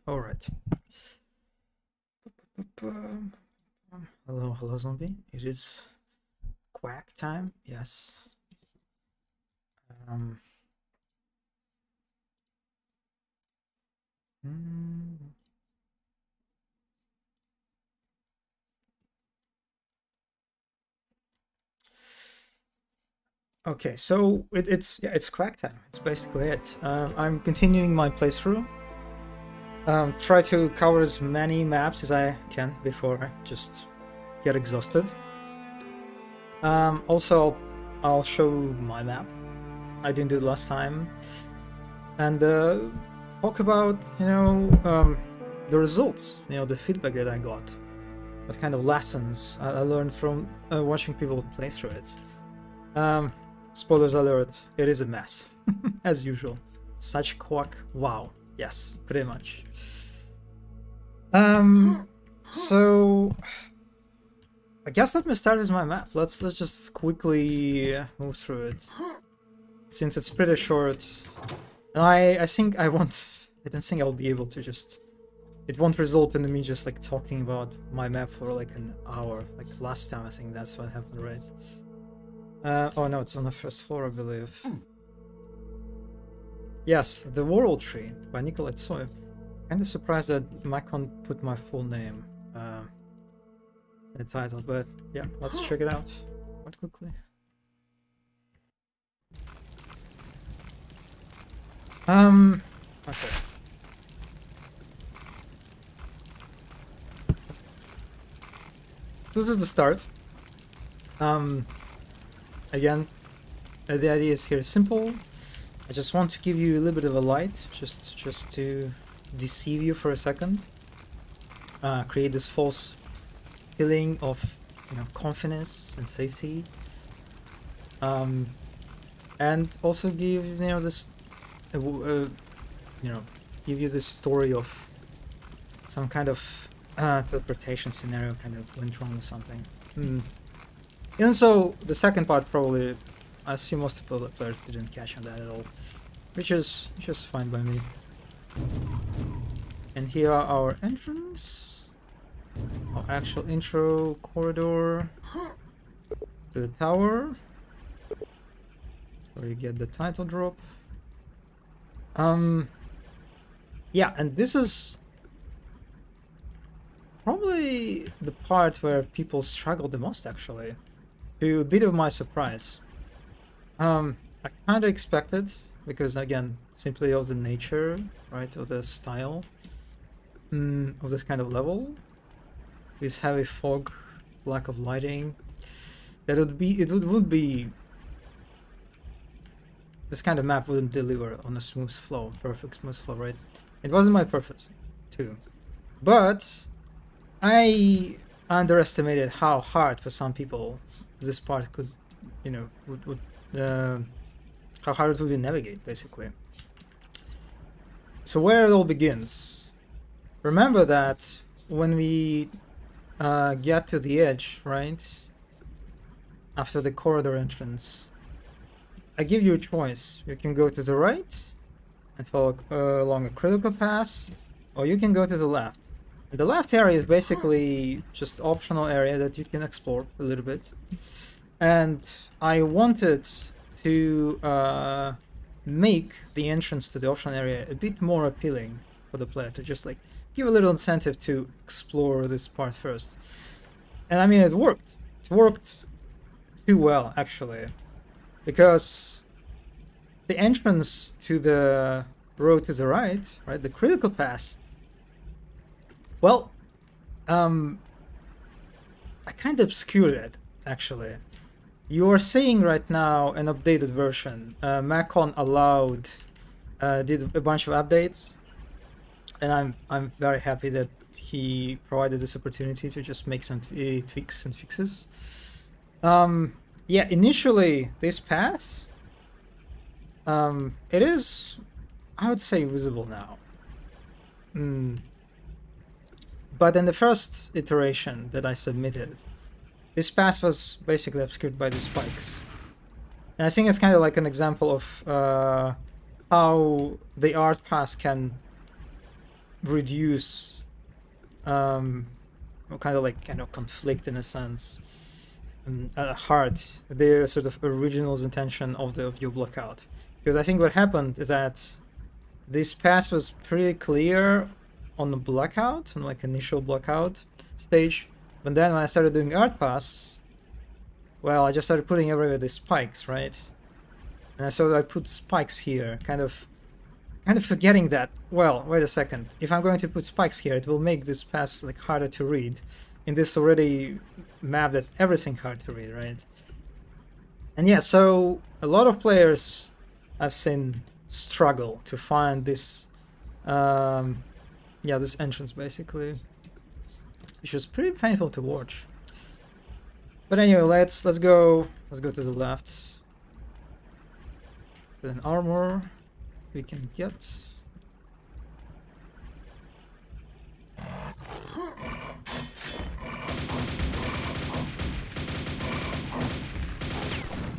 All right. Hello, hello, zombie. It is Quack time. Yes. Um. hmm. Okay, so it's Quack time. It's basically it. I'm continuing my playthrough. Try to cover as many maps as I can before I just get exhausted. Also, I'll show my map. I didn't do it last time, and talk about the results, the feedback that I got, what kind of lessons I learned from watching people play through it. Spoilers alert, it is a mess, as usual. Such Quack, wow, yes, pretty much. So I guess let me start with my map. Let's just quickly move through it, since it's pretty short. And I think I don't think I'll be able to just. It won't result in me just like talking about my map for like an hour, like last time. I think that's what happened, right? Oh no, it's on the first floor, I believe. Yes, The World Tree by Nikolai Tsoy. Kinda surprised that Macon put my full name in the title, but yeah, let's check it out quite quickly. Okay. So this is the start. Again, the idea is here simple. I just want to give you a little bit of a light, just to deceive you for a second. Create this false feeling of, confidence and safety. And also give this, give you this story of some kind of teleportation scenario kind of went wrong or something. And so the second part probably, I assume most of the players didn't catch on that at all, which is just fine by me. And here are our entrance, our actual intro corridor to the tower. So you get the title drop. Yeah, and this is probably the part where people struggle the most, actually, to a bit of my surprise. I kind of expected, because again, simply of the nature, right, of the style of this kind of level, with heavy fog, lack of lighting, that it would be this kind of map wouldn't deliver on a smooth flow, perfect smooth flow, right? It wasn't my purpose too, but I underestimated how hard for some people this part could, how hard it would be to navigate, basically. So where it all begins, remember that when we get to the edge, right, after the corridor entrance, I give you a choice. You can go to the right and follow along a critical path, or you can go to the left. And the left area is basically just optional area that you can explore a little bit. And I wanted to make the entrance to the optional area a bit more appealing for the player, to just like give a little incentive to explore this part first. And I mean, it worked. It worked too well, actually, because the entrance to the road to the right, the critical pass, well, I kind of obscured it, actually. You are seeing right now an updated version. Macon allowed, did a bunch of updates, and I'm very happy that he provided this opportunity to just make some tweaks and fixes. Yeah, initially this path, it is, I would say, visible now. But in the first iteration that I submitted, this path was basically obscured by the spikes. And I think it's kind of like an example of how the art path can reduce kind of like conflict in a sense, heart the sort of original intention of your blockout. Because I think what happened is that this pass was pretty clear on the blockout, on like initial blockout stage, but then when I started doing art pass, well, I just started putting everywhere these spikes, right? And so I put spikes here, kind of forgetting that, well, wait a second, if I'm going to put spikes here, it will make this pass like harder to read in this already map that everything hard to read, right? And yeah, so a lot of players I've seen struggle to find this this entrance basically, which was pretty painful to watch. But anyway, let's go to the left. With an armor we can get.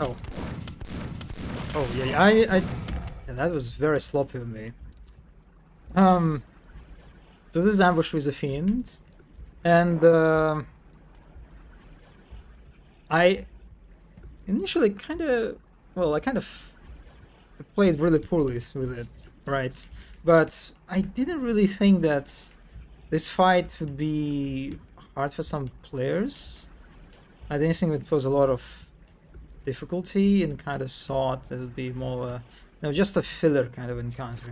Oh yeah, I that was very sloppy of me. So this is ambush with a fiend, and I initially kind of played really poorly with it, right? But I didn't really think that this fight would be hard for some players. I didn't think it would pose a lot of difficulty, and kind of thought that it would be more just a filler kind of encounter,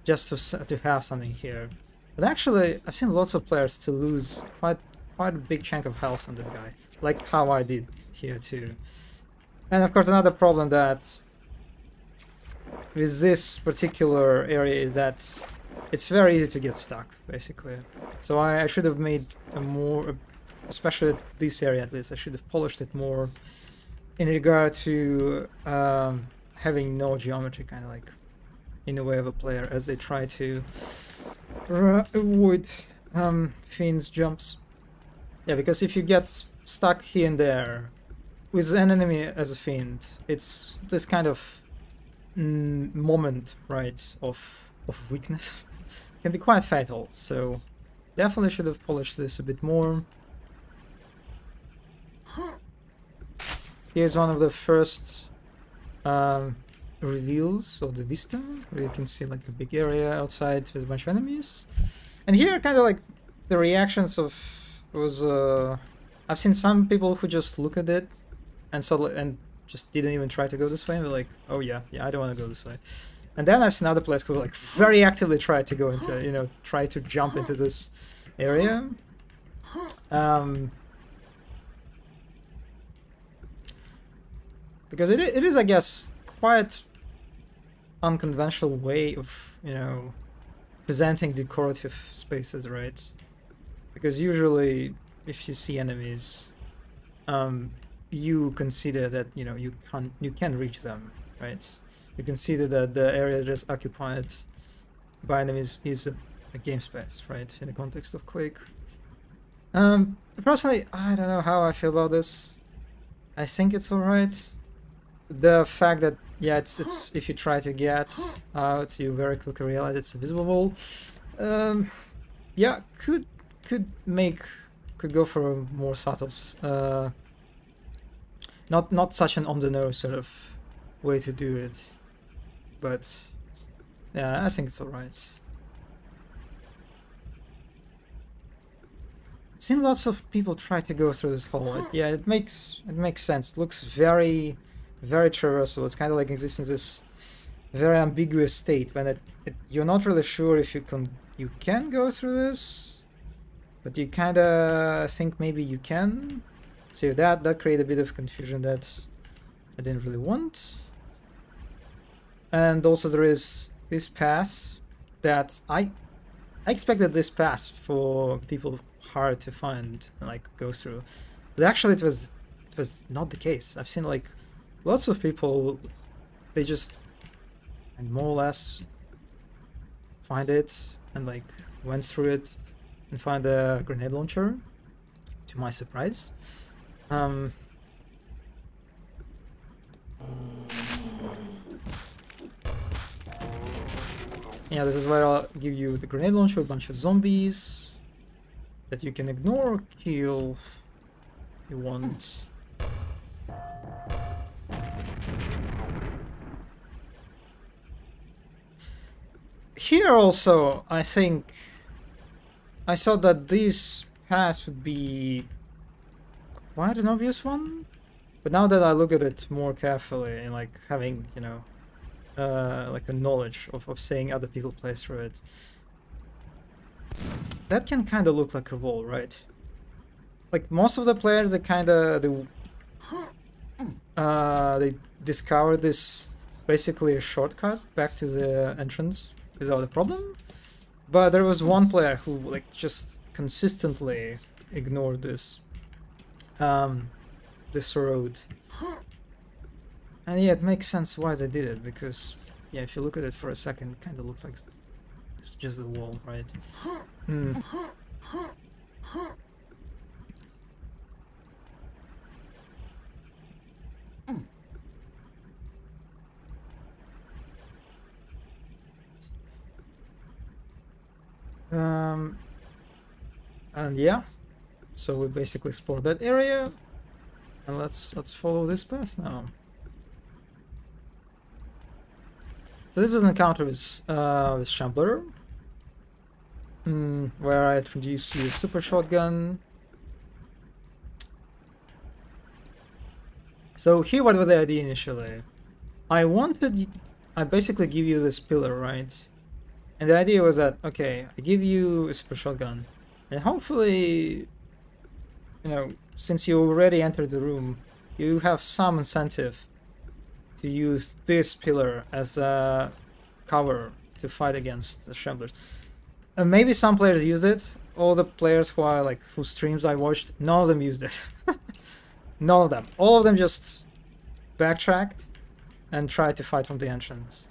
just to have something here. But actually, I've seen lots of players to lose quite a big chunk of health on this guy, like how I did here too. And of course, another problem that with this particular area is that it's very easy to get stuck, basically. So I should have made a more, especially this area at least, I should have polished it more in regard to having no geometry kind of like in the way of a player as they try to avoid Fiend's jumps. Yeah, because if you get stuck here and there with an enemy as a Fiend, it's this kind of moment, right, of weakness can be quite fatal. So definitely should have polished this a bit more. Here's one of the first reveals of the Vista, where you can see like a big area outside with a bunch of enemies. And here kind of like the reactions of was I've seen some people who just look at it and just didn't even try to go this way, and they're like, oh yeah, I don't want to go this way. And then I've seen other players who like very actively try to go into, try to jump into this area. Because it is, I guess, quite unconventional way of, presenting decorative spaces, right? Because usually, if you see enemies, you consider that you can reach them, right? You consider that the area that is occupied by enemies is a game space, right? In the context of Quake. Personally, I don't know how I feel about this. I think it's alright. The fact that it's if you try to get out, you very quickly realize it's a visible wall. Yeah, could go for a more subtle, not such an on the nose sort of way to do it, but yeah, I think it's alright. I've seen lots of people try to go through this hole. It makes sense. It looks very traversal. It's kind of like exists in this very ambiguous state when you're not really sure if you can go through this, but you kind of think maybe you can. So that created a bit of confusion that I didn't really want. And also there is this path that I expected this path for people hard to find and like go through, but actually it was not the case. I've seen like lots of people, they just more or less find it and like went through it and find a grenade launcher, to my surprise. Yeah, this is where I'll give you the grenade launcher, a bunch of zombies that you can ignore or kill if you want. Here also, I think I saw that this pass would be quite an obvious one, but now that I look at it more carefully and like having, you know, like a knowledge of seeing other people play through it, that can kind of look like a wall, right? Like most of the players, they discover this basically a shortcut back to the entrance without a problem. But there was one player who like just consistently ignored this this road. And yeah, it makes sense why they did it, because yeah, if you look at it for a second, it kind of looks like it's just a wall, right? Mm. And yeah, so we basically explore that area, and let's follow this path now. So this is an encounter with Shambler, where I introduce you super shotgun. So here, what was the idea initially? I basically give you this pillar, right? And the idea was that, okay, I give you a super shotgun, and hopefully, you know, since you already entered the room, you have some incentive to use this pillar as a cover to fight against the Shamblers. And maybe some players used it. All the players whose streams I watched, none of them used it. None of them. All of them just backtracked and tried to fight from the entrance.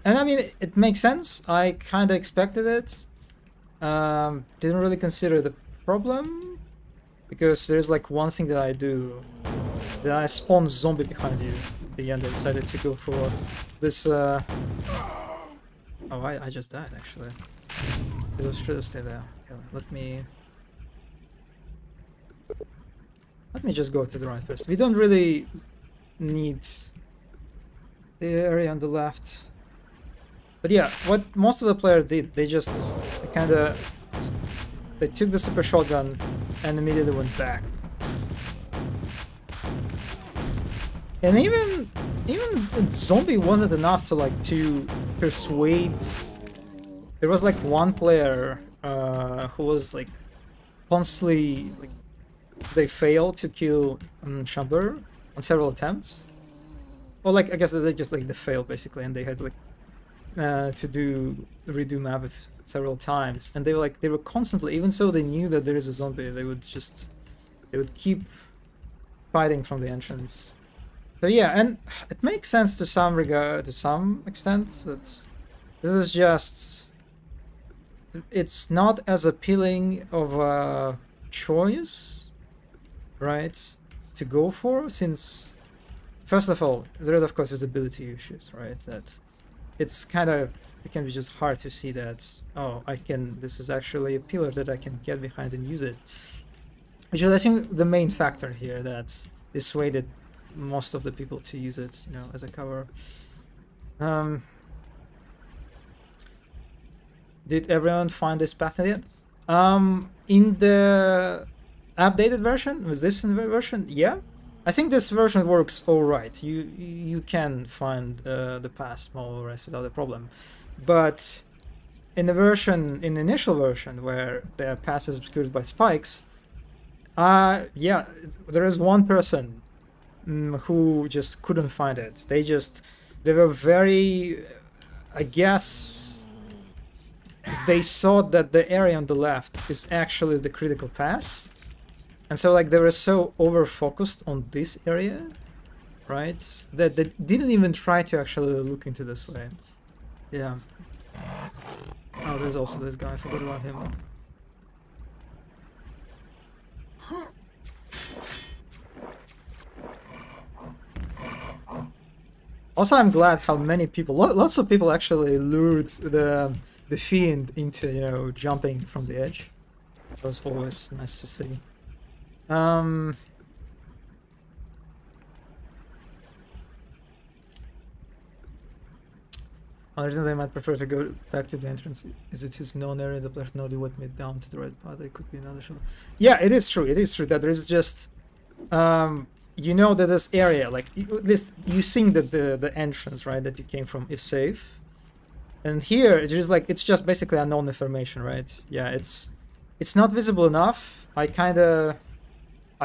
And I mean, it makes sense. I kind of expected it. Didn't really consider the problem, because there's like one thing that I do. That I spawn zombie behind you. At the end I decided to go for this Oh, I just died actually. It should have stayed there. Okay, let me just go to the right first. We don't really need the area on the left. But yeah, what most of the players did, they took the super shotgun and immediately went back. And even zombie wasn't enough to persuade. There was like one player who was like constantly they failed to kill Chamber on several attempts. Well, like I guess they just they failed basically, and they had to redo map several times, and they were constantly, even so they knew that there is a zombie, they would keep fighting from the entrance. So yeah, and it makes sense to some extent that this is just, it's not as appealing of a choice, right, to go for, since first of all there is of course visibility issues, right, that it can be just hard to see that, oh, this is actually a pillar that I can get behind and use it, which is I think the main factor here that dissuaded most of the people to use it, you know, as a cover. Did everyone find this path yet? In the updated version, with this version, yeah, I think this version works all right. You can find the path more or less without a problem, but in the initial version where the path is obscured by spikes, yeah, there is one person who just couldn't find it. They were very, I guess, they thought that the area on the left is actually the critical pass, and so they were so over focused on this area, right, that they didn't even try to actually look into this way. Yeah. Oh, there's also this guy, I forgot about him. Also, I'm glad how many people, lots of people actually lured the fiend into, you know, jumping from the edge. That was always nice to see. Originally, I might prefer to go back to the entrance. Is it his known area? The players know they went me down to the right path. It could be another show. Yeah, it is true. It is true that there is just, you know that this area, like at least you think that the entrance, right, that you came from is safe. And here it's just like it's just basically unknown information, right? Yeah, it's not visible enough. I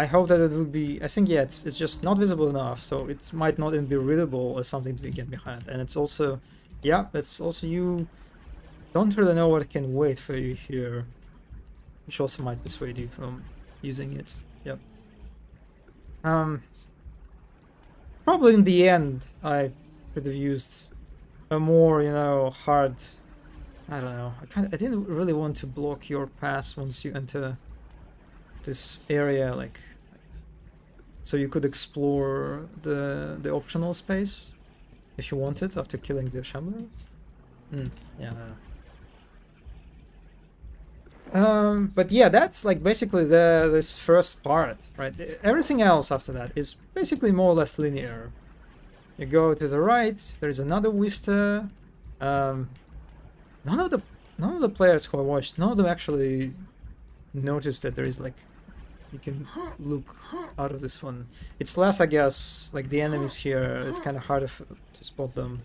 hope that it would be. I think yeah, it's just not visible enough, so it might not even be readable as something to get behind. And it's also. Yeah, that's also you don't really know what can wait for you here, which also might dissuade you from using it. Yep. Probably in the end, I could have used a more, you know, hard. I don't know. I didn't really want to block your pass once you enter this area, like, so you could explore the optional space. If you want it after killing the Shambler? Yeah. But yeah, that's like basically this first part, right? Everything else after that is basically more or less linear. You go to the right, there's another vista. None of the players who I watched, none of them actually noticed that there is like you can look out of this one. It's less, I guess, like the enemies here, it's kind of harder to spot them.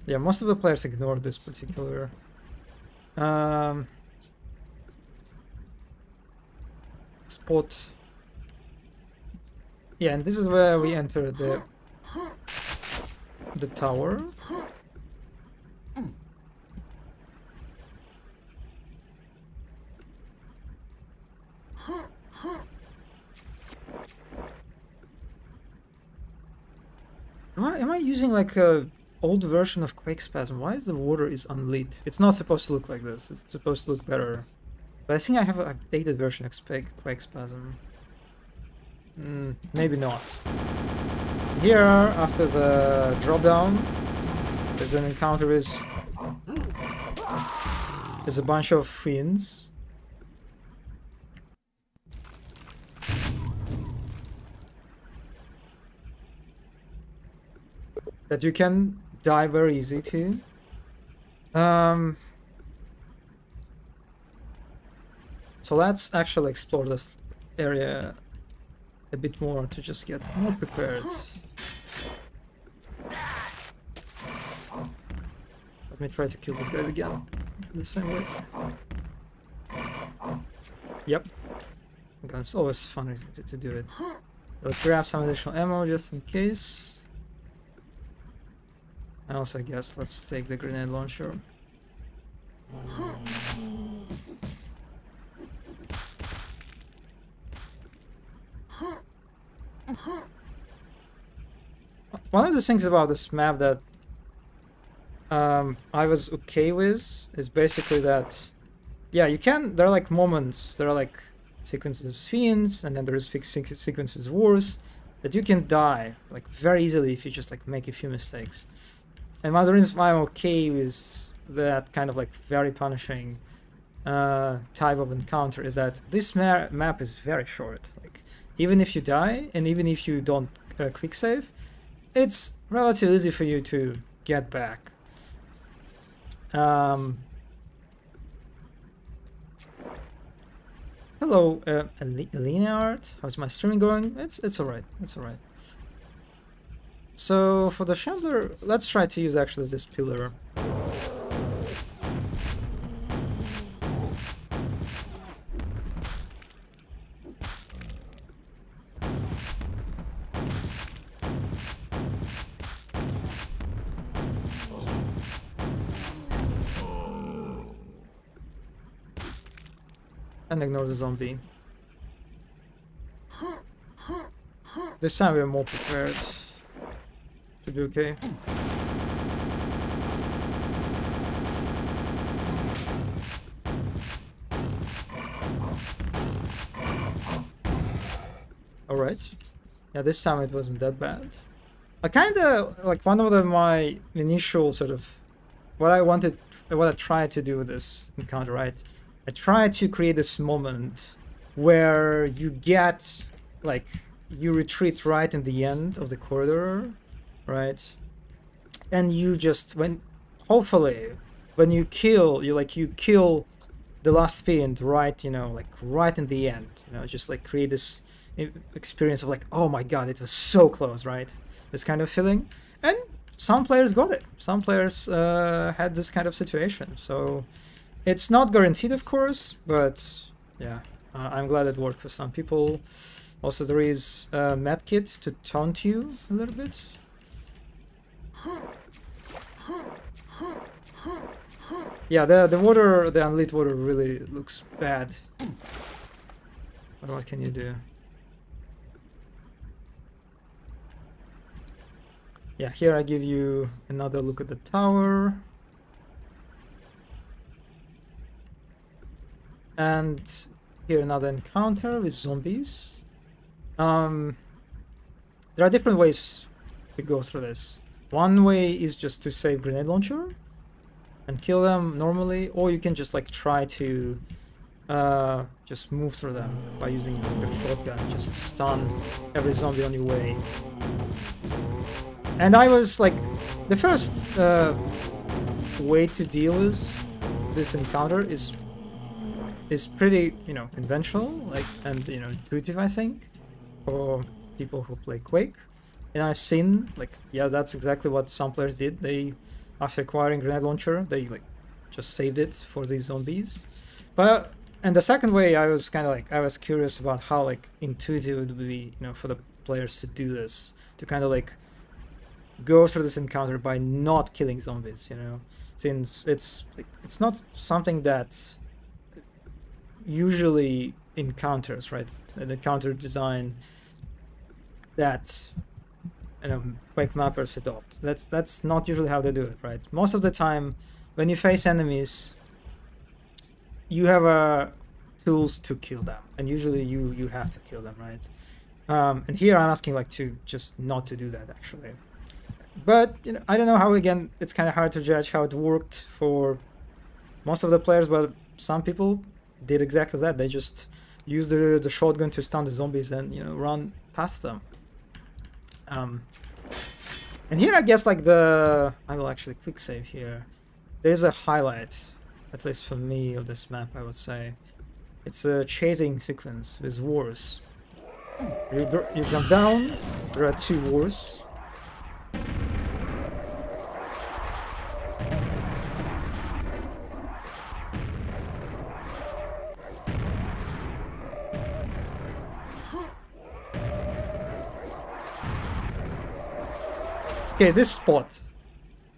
Yeah, most of the players ignore this particular. Spot. Yeah, and this is where we enter the tower. Am I using like a old version of Quake Spasm? Why is the water is unlit? It's not supposed to look like this. It's supposed to look better. But I think I have an updated version of Quake Spasm. Maybe not. Here, after the drop down, there's an encounter with a bunch of fiends. That you can die very easy to. So let's actually explore this area a bit more to just get more prepared. Let me try to kill this guy again the same way. Yep. Okay, it's always fun to do it. Let's grab some additional ammo just in case. And also, I guess, let's take the grenade launcher. One of the things about this map that I was okay with is basically that, yeah, you can, there are like moments, there are like sequences fiends, and then there is sequences wars, that you can die like very easily if you just like make a few mistakes. And one of the reasons why I'm okay with that kind of like very punishing type of encounter is that this map is very short. Like, even if you die, and even if you don't quick save, it's relatively easy for you to get back. Hello, Lineart. How's my streaming going? It's alright. It's alright. So for the Shambler, let's try to use actually this pillar. And ignore the zombie. This time we're more prepared. Should be okay. Alright. Yeah, this time it wasn't that bad. I kind of like one of my initial sort of what I tried to do with this encounter, right? I tried to create this moment where you get like you retreat right in the end of the corridor, right? And you just hopefully when you kill the last fiend right, like right in the end, just like create this experience of like, oh my god, it was so close, right? This kind of feeling. And some players got it. Some players had this kind of situation. So it's not guaranteed, of course, but yeah, I'm glad it worked for some people. Also, there is a medkit to taunt you a little bit. Yeah, the water, the unlit water really looks bad. But what can you do? Yeah, here I give you another look at the tower. And here another encounter with zombies. There are different ways to go through this. One way is just to save grenade launcher and kill them normally, or you can just like try to just move through them by using like a shotgun, just stun every zombie on your way. And I was like, the first way to deal with this encounter is pretty, conventional, like, and intuitive, I think, for people who play Quake. And I've seen, like, yeah, that's exactly what some players did. They, after acquiring grenade launcher, they like just saved it for these zombies. And the second way, I was kind of like, I was curious about how like intuitive it would be, for the players to do this, to kind of like go through this encounter by not killing zombies, since it's not something that usually encounters, right? An encounter design that Quake mappers adopt. That's not usually how they do it, right? Most of the time, when you face enemies, you have tools to kill them, and usually you have to kill them, right? And here I'm asking like to just not to do that actually. But I don't know how. Again, it's kind of hard to judge how it worked for most of the players, but some people did exactly that. They just used the shotgun to stun the zombies and run past them. And here I guess like I will actually quick save here. There's a highlight, at least for me, of this map, I would say. It's a chasing sequence with wars. You jump down, there are 2 wars. Okay, this spot.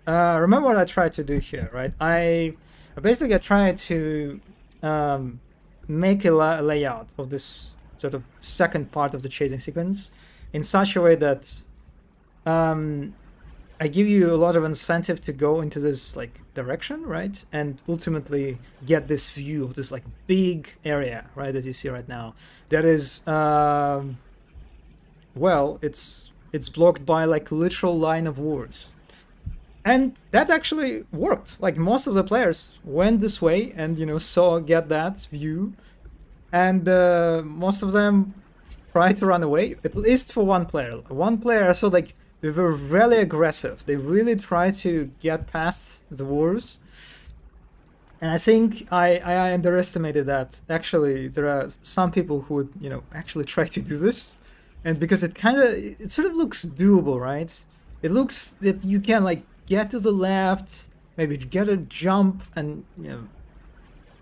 Remember what I tried to do here, right? I basically tried to make a layout of this sort of second part of the chasing sequence in such a way that I give you a lot of incentive to go into this like direction, right? And ultimately get this view of this like big area, right, that you see right now. That is, well, it's blocked by like literal line of wars. And that actually worked. Like most of the players went this way and get that view, and most of them tried to run away, at least for one player. One player, so like they were really aggressive. They really tried to get past the wars. And I think I underestimated that. Actually, there are some people who would actually try to do this. And because it sort of looks doable, right? It looks that you can like get to the left, maybe get a jump and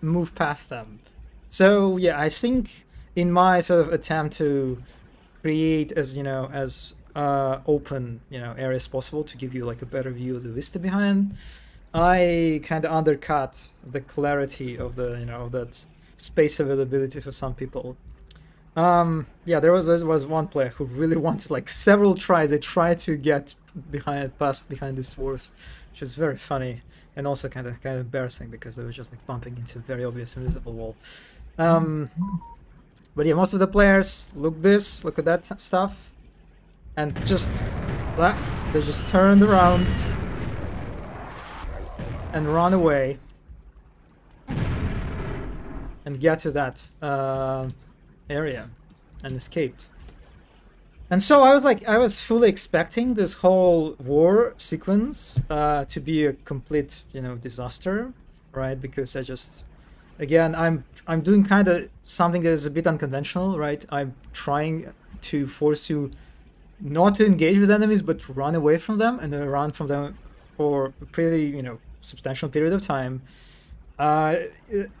move past them. So yeah, I think in my sort of attempt to create as open area as possible to give you like a better view of the vista behind, I kind of undercut the clarity of the of that space availability for some people. Yeah, there was one player who really wanted like several tries. They tried to get past behind this wars, which is very funny and also kind of embarrassing because they were just like bumping into a very obvious invisible wall. But yeah, most of the players look at that stuff and just they just turned around and run away and get to that area and escaped. And so I was fully expecting this whole war sequence to be a complete, you know, disaster, right? Because I just, again, I'm doing kind of something that is a bit unconventional, right? I'm trying to force you not to engage with enemies, but run away from them and run from them for a pretty, you know, substantial period of time.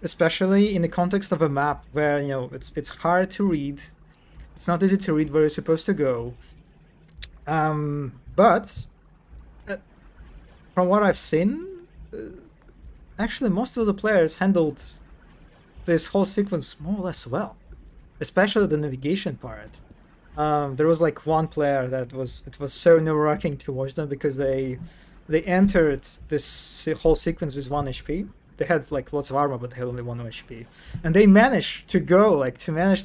Especially in the context of a map where, you know, it's hard to read. It's not easy to read where you're supposed to go. But from what I've seen, actually most of the players handled this whole sequence more or less well, especially the navigation part. There was like one player that it was so nerve-wracking to watch them because they entered this whole sequence with 1 HP. They had like lots of armor, but they had only 1 HP, and they managed to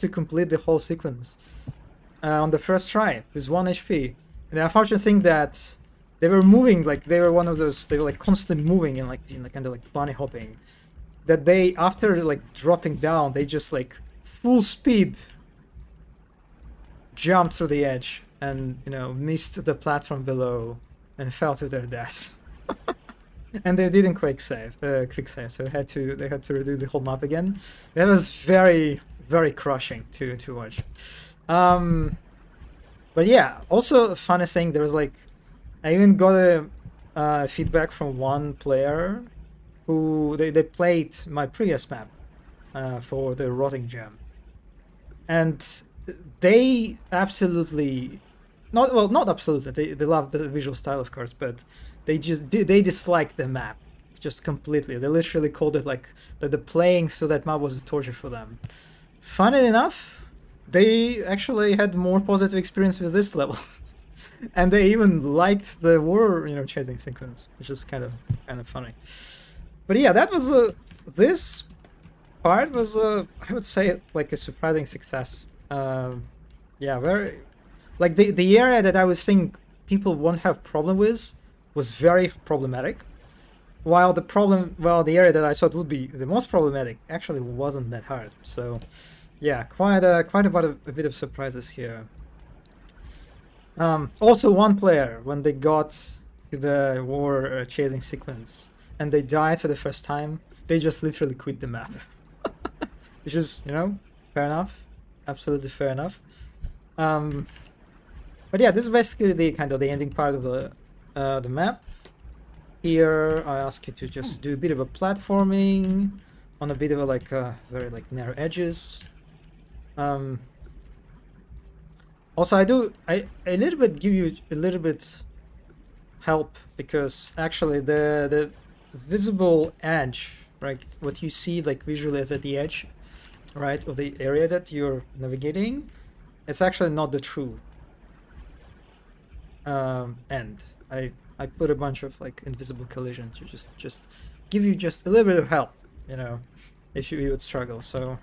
complete the whole sequence on the first try with 1 HP. And the unfortunate thing that they were moving, like they were one of those, they were like constantly moving and like kind of like bunny hopping. That they, after like dropping down, they just like full speed jumped through the edge and, you know, missed the platform below and fell to their death. And they didn't quick save, so they had to redo the whole map again. That was very, very crushing to watch. But yeah, also a funny thing, there was like, I even got a feedback from one player who they played my previous map for the Rotting Gem, and they absolutely, not absolutely, they love the visual style, of course, but they disliked the map just completely. They literally called it like that the playing through that map was a torture for them. Funny enough, they actually had more positive experience with this level. And they even liked the war, you know, chasing sequence, which is kind of funny. But yeah, that was this part was I would say like a surprising success. Yeah, very, like the area that I was thinking people won't have problem with was very problematic, while the area that I thought would be the most problematic actually wasn't that hard. So yeah, quite a bit of surprises here. Also, one player, when they got to the war chasing sequence and they died for the first time, they just literally quit the map. Which is, you know, fair enough, absolutely fair enough. But yeah, this is basically the kind of the ending part of the map. Here I ask you to just do a bit of a platforming on a bit of a like very like narrow edges. Also, I a little bit give you a little bit help, because actually the visible edge, right, what you see like visually at the edge, right, of the area that you're navigating, it's actually not the true end. I put a bunch of like invisible collisions to just give you just a little bit of help, you know, if you would struggle. So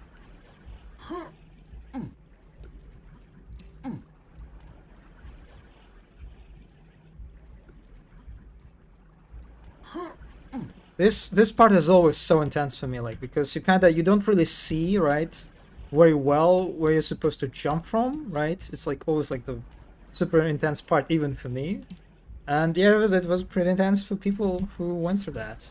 this part is always so intense for me, like, because you don't really see, right, very well where you're supposed to jump from, right? It's like always like the super intense part, even for me. And yeah, it was pretty intense for people who went through that.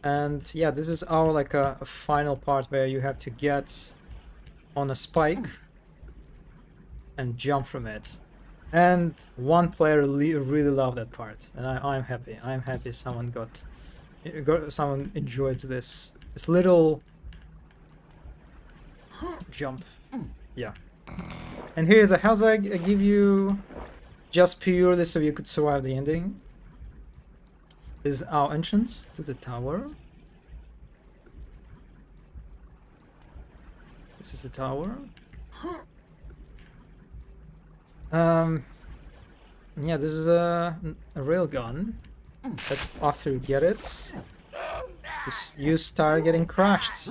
And yeah, this is our like a final part where you have to get on a spike and jump from it. And one player really loved that part, and I'm happy. I'm happy someone someone enjoyed this little jump. Yeah. And here's a house I give you just purely so you could survive the ending. This is our entrance to the tower. This is the tower. Yeah, this is a railgun. But after you get it, you start getting crushed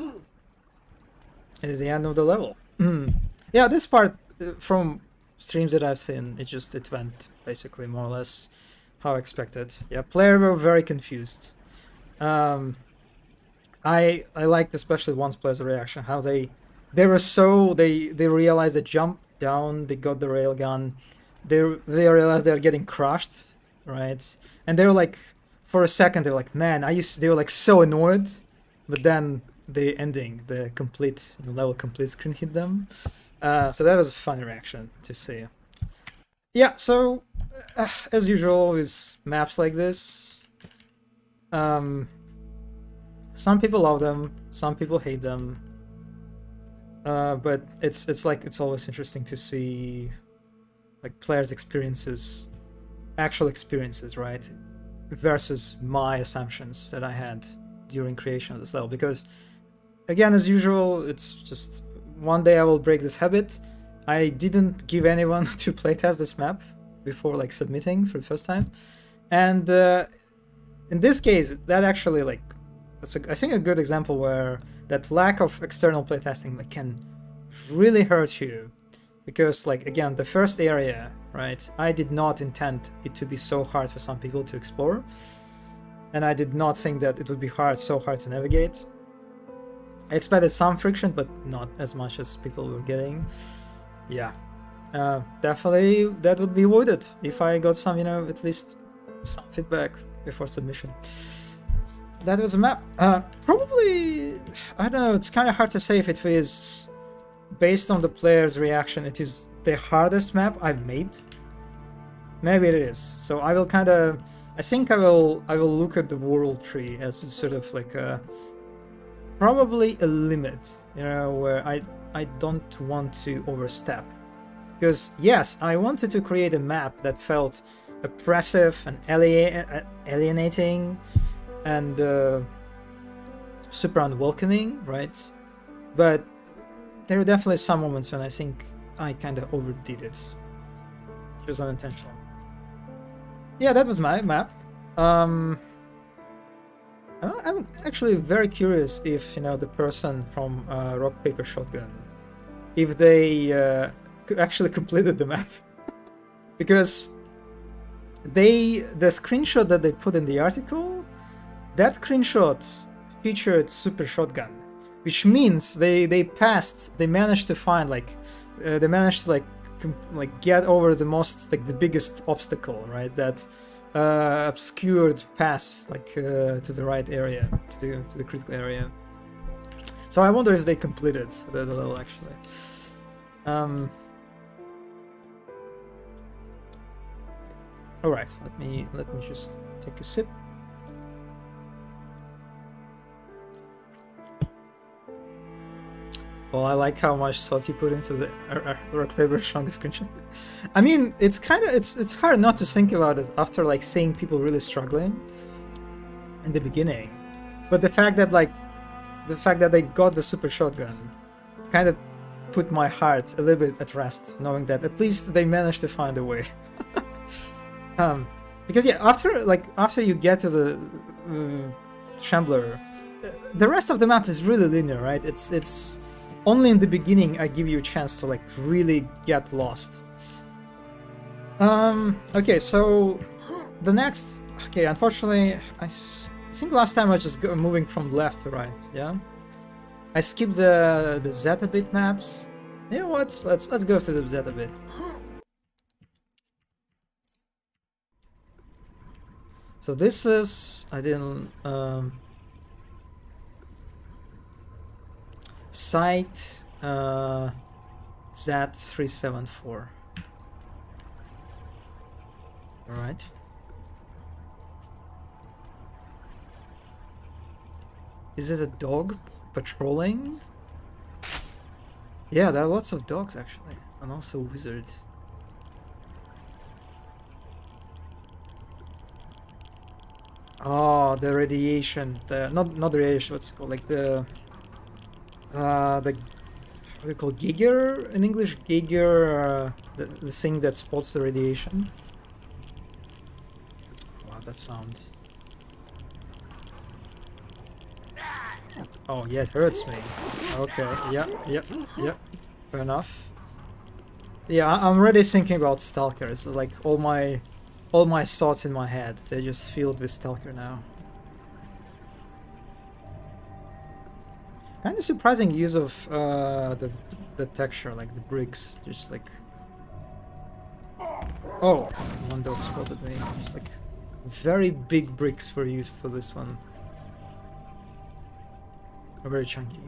at the end of the level. Yeah, this part, from streams that I've seen, it went basically more or less how expected. Yeah, players were very confused. I liked especially one player's reaction, how they realized they jumped down, they got the railgun, they realized they're getting crushed, right? And they were like, for a second they were like, man, they were like so annoyed, but then the complete level complete screen hit them. So that was a fun reaction to see. Yeah, so as usual with maps like this, some people love them, some people hate them, but it's always interesting to see like players' experiences, actual experiences, right, versus my assumptions that I had during creation of this level. Because again, as usual, it's just one day I will break this habit. I didn't give anyone to playtest this map before like submitting for the first time, and in this case, that actually like that's I think a good example where that lack of external playtesting like can really hurt you, because like again, the first area, right? I did not intend it to be so hard for some people to explore, and I did not think that it would be so hard to navigate. I expected some friction, but not as much as people were getting. Yeah, definitely that would be avoided if I got some, at least some feedback before submission. That was a map. Probably, I don't know, it's kind of hard to say if it is, based on the player's reaction, it is the hardest map I've made. Maybe it is. So I will I think I will look at the world tree as sort of like probably a limit, where I don't want to overstep. Because yes, I wanted to create a map that felt oppressive and alienating and super unwelcoming, right? But there are definitely some moments when I think I kind of overdid it. It was unintentional. Yeah, that was my map. I'm actually very curious if, the person from Rock Paper Shotgun, if they actually completed the map. Because the screenshot that they put in the article, that screenshot featured Super Shotgun, which means they managed to find they managed to get over the biggest obstacle, right? That obscured pass to the right area, to the critical area. So I wonder if they completed the level actually. All right, let me just take a sip. Well, I like how much thought you put into the Rock Paper Shotgun screenshot. I mean, it's hard not to think about it after seeing people really struggling in the beginning, but the fact that they got the Super Shotgun kind of put my heart a little bit at rest, knowing that at least they managed to find a way. Because yeah, after you get to the Shambler, the rest of the map is really linear, right? It's only in the beginning I give you a chance to really get lost. Okay, so the next, unfortunately, I think last time I was just moving from left to right. Yeah, I skipped the Zeta bit maps. You know what? Let's go to the Zeta bit. So this is, I didn't site Z374. All right. Is it a dog patrolling? Yeah, there are lots of dogs actually, and also wizards. Oh, the radiation. Not the radiation. What's it called? What do you call Geiger in English? Geiger, the thing that spots the radiation. Wow, that sound. Oh yeah, it hurts me. Okay, yeah. Fair enough. Yeah, I'm already thinking about Stalkers. Like all my thoughts in my head, they're just filled with Stalker now. Kind of surprising use of the texture, like the bricks, just like. Oh, one dog spotted me. Just like very big bricks were used for this one. Very chunky.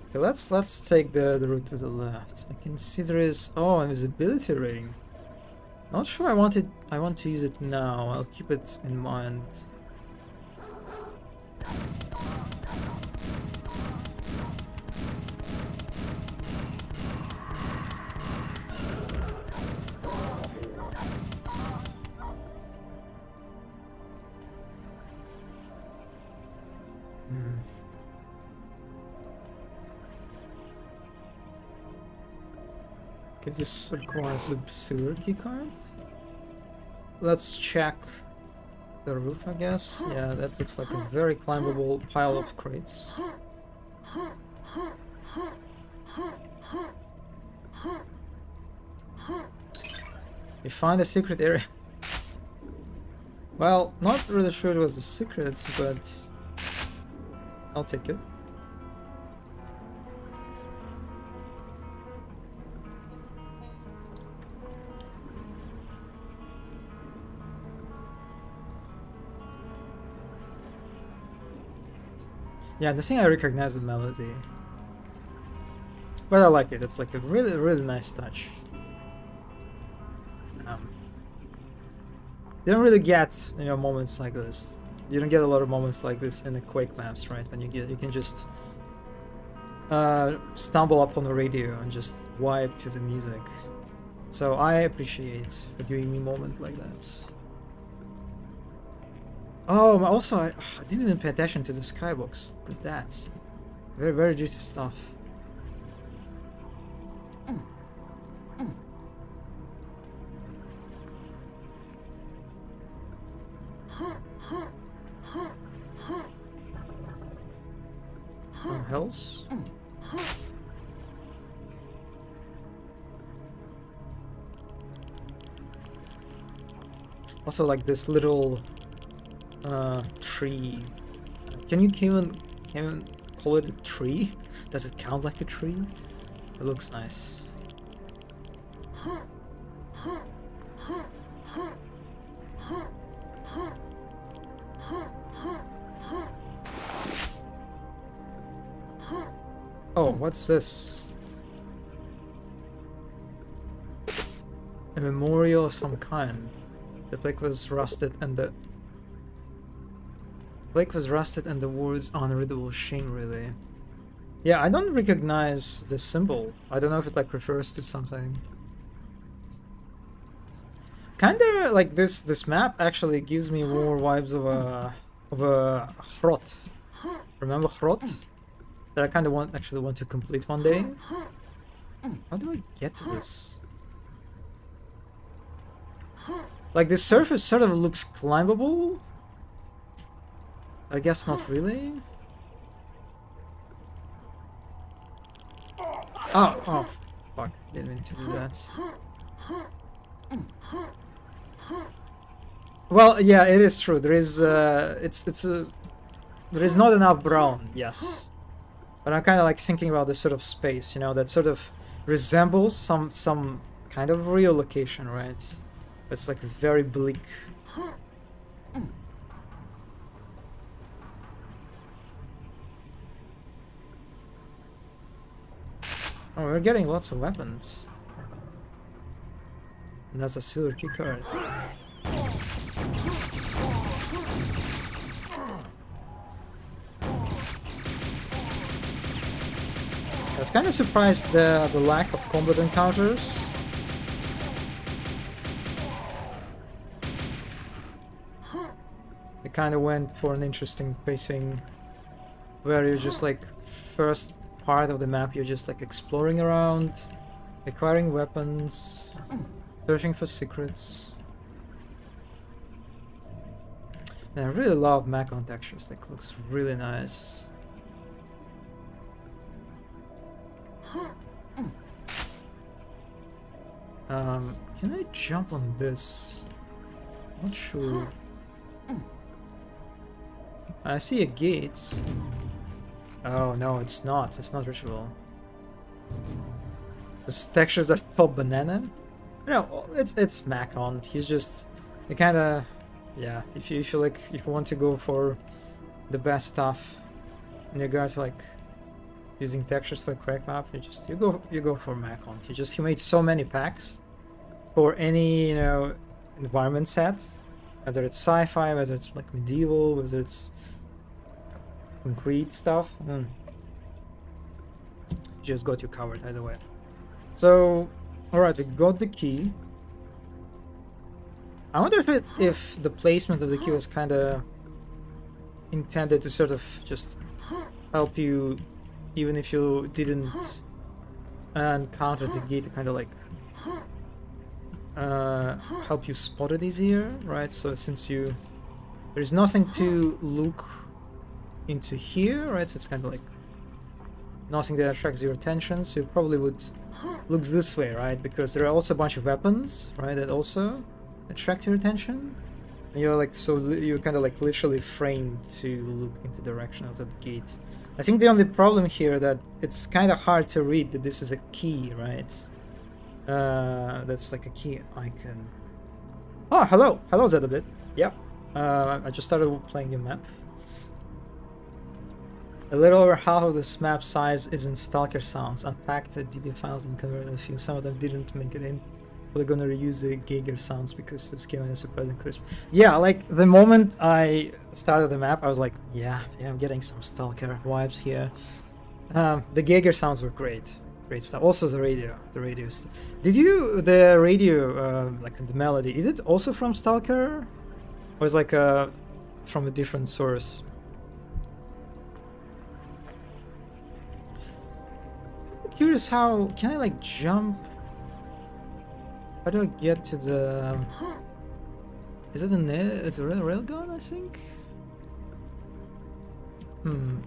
Okay, let's take the route to the left. I can see there is invisibility ring. Not sure I want to use it now. I'll keep it in mind. Okay, this requires a silver keycard. Let's check the roof, I guess. Yeah, that looks like a very climbable pile of crates. You find a secret area. Well, not really sure it was a secret, but I'll take it. Yeah, the thing I recognize the melody. But I like it, it's like a really, really nice touch. You don't really get, you know, moments like this. You don't get a lot of moments like this in the Quake maps, right? When you can just stumble up on the radio and just vibe to the music. So I appreciate for giving me a moment like that. Oh, also, I didn't even pay attention to the skybox. Look at that. Very, very juicy stuff. What else? Also, like this little tree. Can you even call it a tree? Does it count like a tree? It looks nice. Oh, what's this? A memorial of some kind. The plaque was rusted and the words unreadable shame, really. Yeah, I don't recognize the symbol. I don't know if it like refers to something. Kinda like this map actually gives me more vibes of a Hrot. Remember Hrot? That I kinda want to complete one day. How do I get to this? Like the surface sort of looks climbable. I guess not really. Oh, fuck! Didn't mean to do that. Well, yeah, it is true. There is there is not enough brown. Yes, but I'm kind of like thinking about this sort of space, you know, that sort of resembles some kind of real location, right? It's like very bleak. Oh, we're getting lots of weapons. And that's a silver key card. I was kind of surprised the lack of combat encounters. They kind of went for an interesting pacing where you're just like first part of the map you're just like exploring around, acquiring weapons, searching for secrets. And I really love Macon textures, like looks really nice. Can I jump on this? Not sure. I see a gate. Oh no, it's not. It's not ritual. Those textures are top banana. No, it's Macon. He's just the kind of, yeah. If you like, if you want to go for the best stuff in regard to like using textures like Quake map, you go for Macon. He made so many packs for any environment set, whether it's sci-fi, whether it's like medieval, whether it's concrete stuff. Just got you covered either way. So, all right, we got the key. I wonder if the placement of the key was kind of intended to sort of just help you, even if you didn't encounter the gate, to kind of like help you spot it easier, right? So since there's nothing to look into here, right? So it's kind of like nothing that attracts your attention, so you probably would look this way, right? Because there are also a bunch of weapons, right, that also attract your attention. And you're like, so you're kind of like literally framed to look into the direction of that gate. I think the only problem here that it's kind of hard to read that this is a key, right? That's like a key icon. Oh, hello! Hello, Zedabit. Yeah. I just started playing your map. A little over half of this map size is in Stalker sounds. Unpacked the DB files and converted a few. Some of them didn't make it in. We're gonna reuse the Geiger sounds because this came in a surprising crisp. Yeah, like the moment I started the map, I was like, yeah, I'm getting some Stalker vibes here. The Geiger sounds were great stuff. Also the radio stuff. The radio, like the melody, is it also from Stalker, or is like from a different source? I'm curious, how can I like jump? How do I get to the... Is it it's a railgun, I think? I'm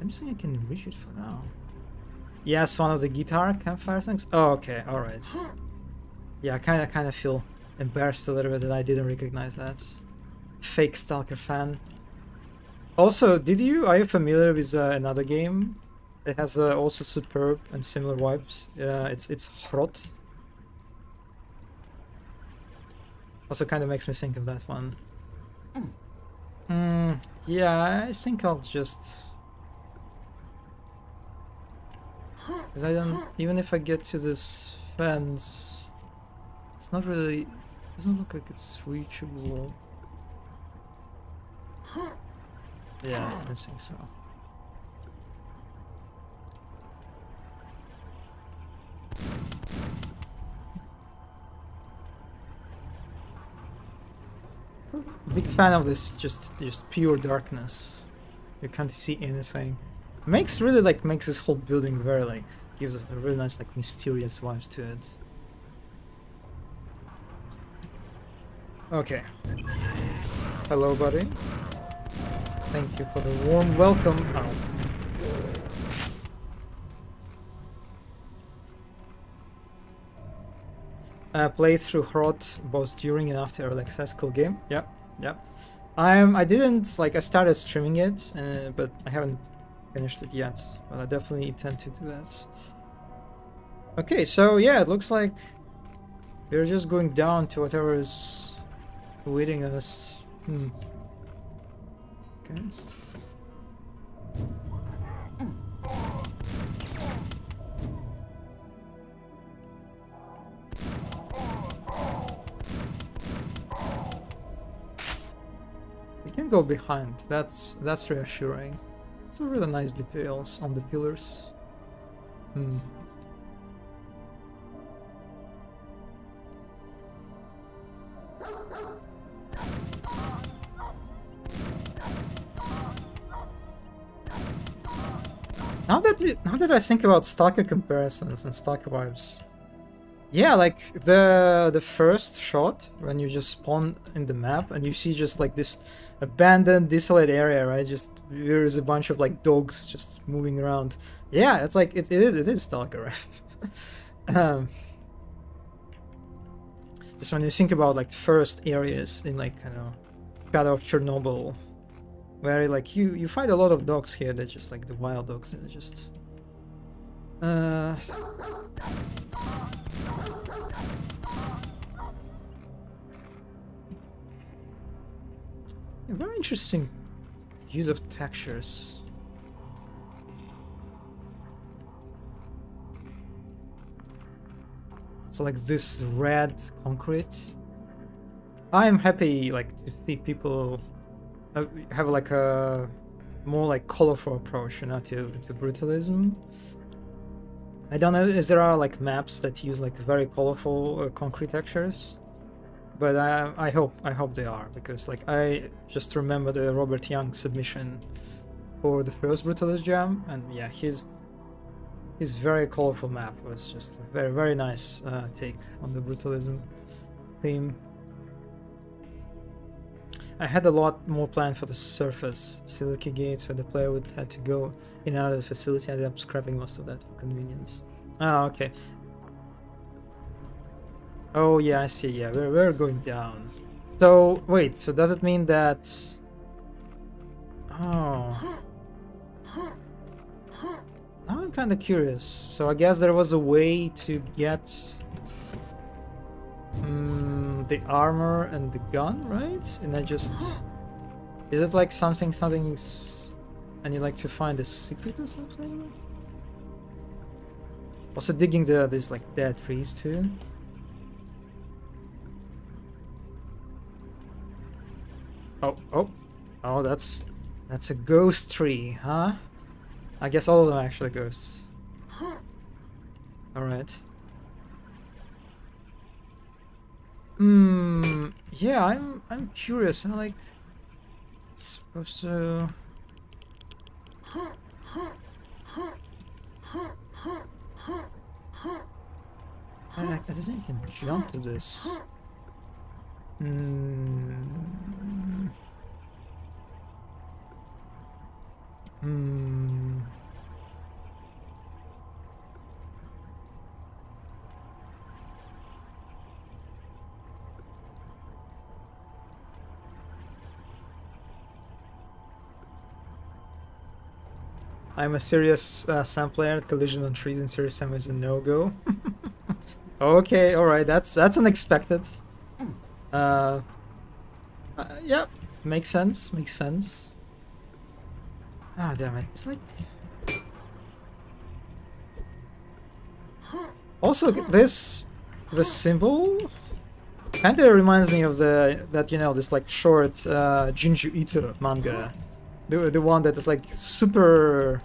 just saying I can reach it for now. Yes, one of the guitar campfire things. Oh, okay, alright. Yeah, I kind of feel embarrassed a little bit that I didn't recognize that. Fake Stalker fan. Also, are you familiar with another game? It has also superb and similar vibes. It's Hrot. Also kind of makes me think of that one. Yeah, I think I'll just... Because I don't... Even if I get to this fence, it's not really... It doesn't look like it's reachable. Yeah, I don't think so. Big fan of this just pure darkness. You can't see anything. Makes this whole building very like gives a really nice like mysterious vibes to it. Okay. Hello, buddy. Thank you for the warm welcome. Play through Hrot both during and after early access. Cool game. Yep. I didn't I started streaming it, but I haven't finished it yet. But I definitely intend to do that. Okay, so yeah, it looks like we're just going down to whatever is awaiting us. Okay. We can go behind. That's reassuring. Some really nice details on the pillars. Now that I think about Stalker comparisons and Stalker vibes, Yeah, like the first shot when you just spawn in the map and you see just like this abandoned, desolate area, right? Just there's a bunch of like dogs just moving around. Yeah, it's like it is Stalker, right? Just when you think about like first areas in like Shadow of Chernobyl, where like you find a lot of dogs here. They're just like the wild dogs. They're just very interesting use of textures. So like this red concrete. I'm happy like to see people have like a more like colorful approach, you know, to brutalism. I don't know if there are like maps that use like very colorful concrete textures, but I hope they are, because like I just remember the Robert Young submission for the first Brutalist jam, and yeah, his very colorful map was just a very nice take on the brutalism theme. I had a lot more planned for the surface silica gates where the player would have to go in and out of the facility. I ended up scrapping most of that for convenience. Ah, okay. Oh yeah, I see. Yeah, we're going down. So wait, so does it mean that? Oh. Now I'm kind of curious. So I guess there was a way to get the armor and the gun, right? And I just... Is it like something's... And you like to find a secret or something? Also digging these like dead trees too. Oh, that's a ghost tree, huh? I guess all of them are actually ghosts. Alright. Yeah, I'm curious. I'm like supposed to. I don't think I can jump to this. I'm a serious Sam player. Collision on trees in serious Sam is a no-go. Okay, alright, that's unexpected. Yeah, makes sense, Ah, damn it, it's like... Also, the symbol kinda reminds me of this like short Junji Ito manga. The one that is like super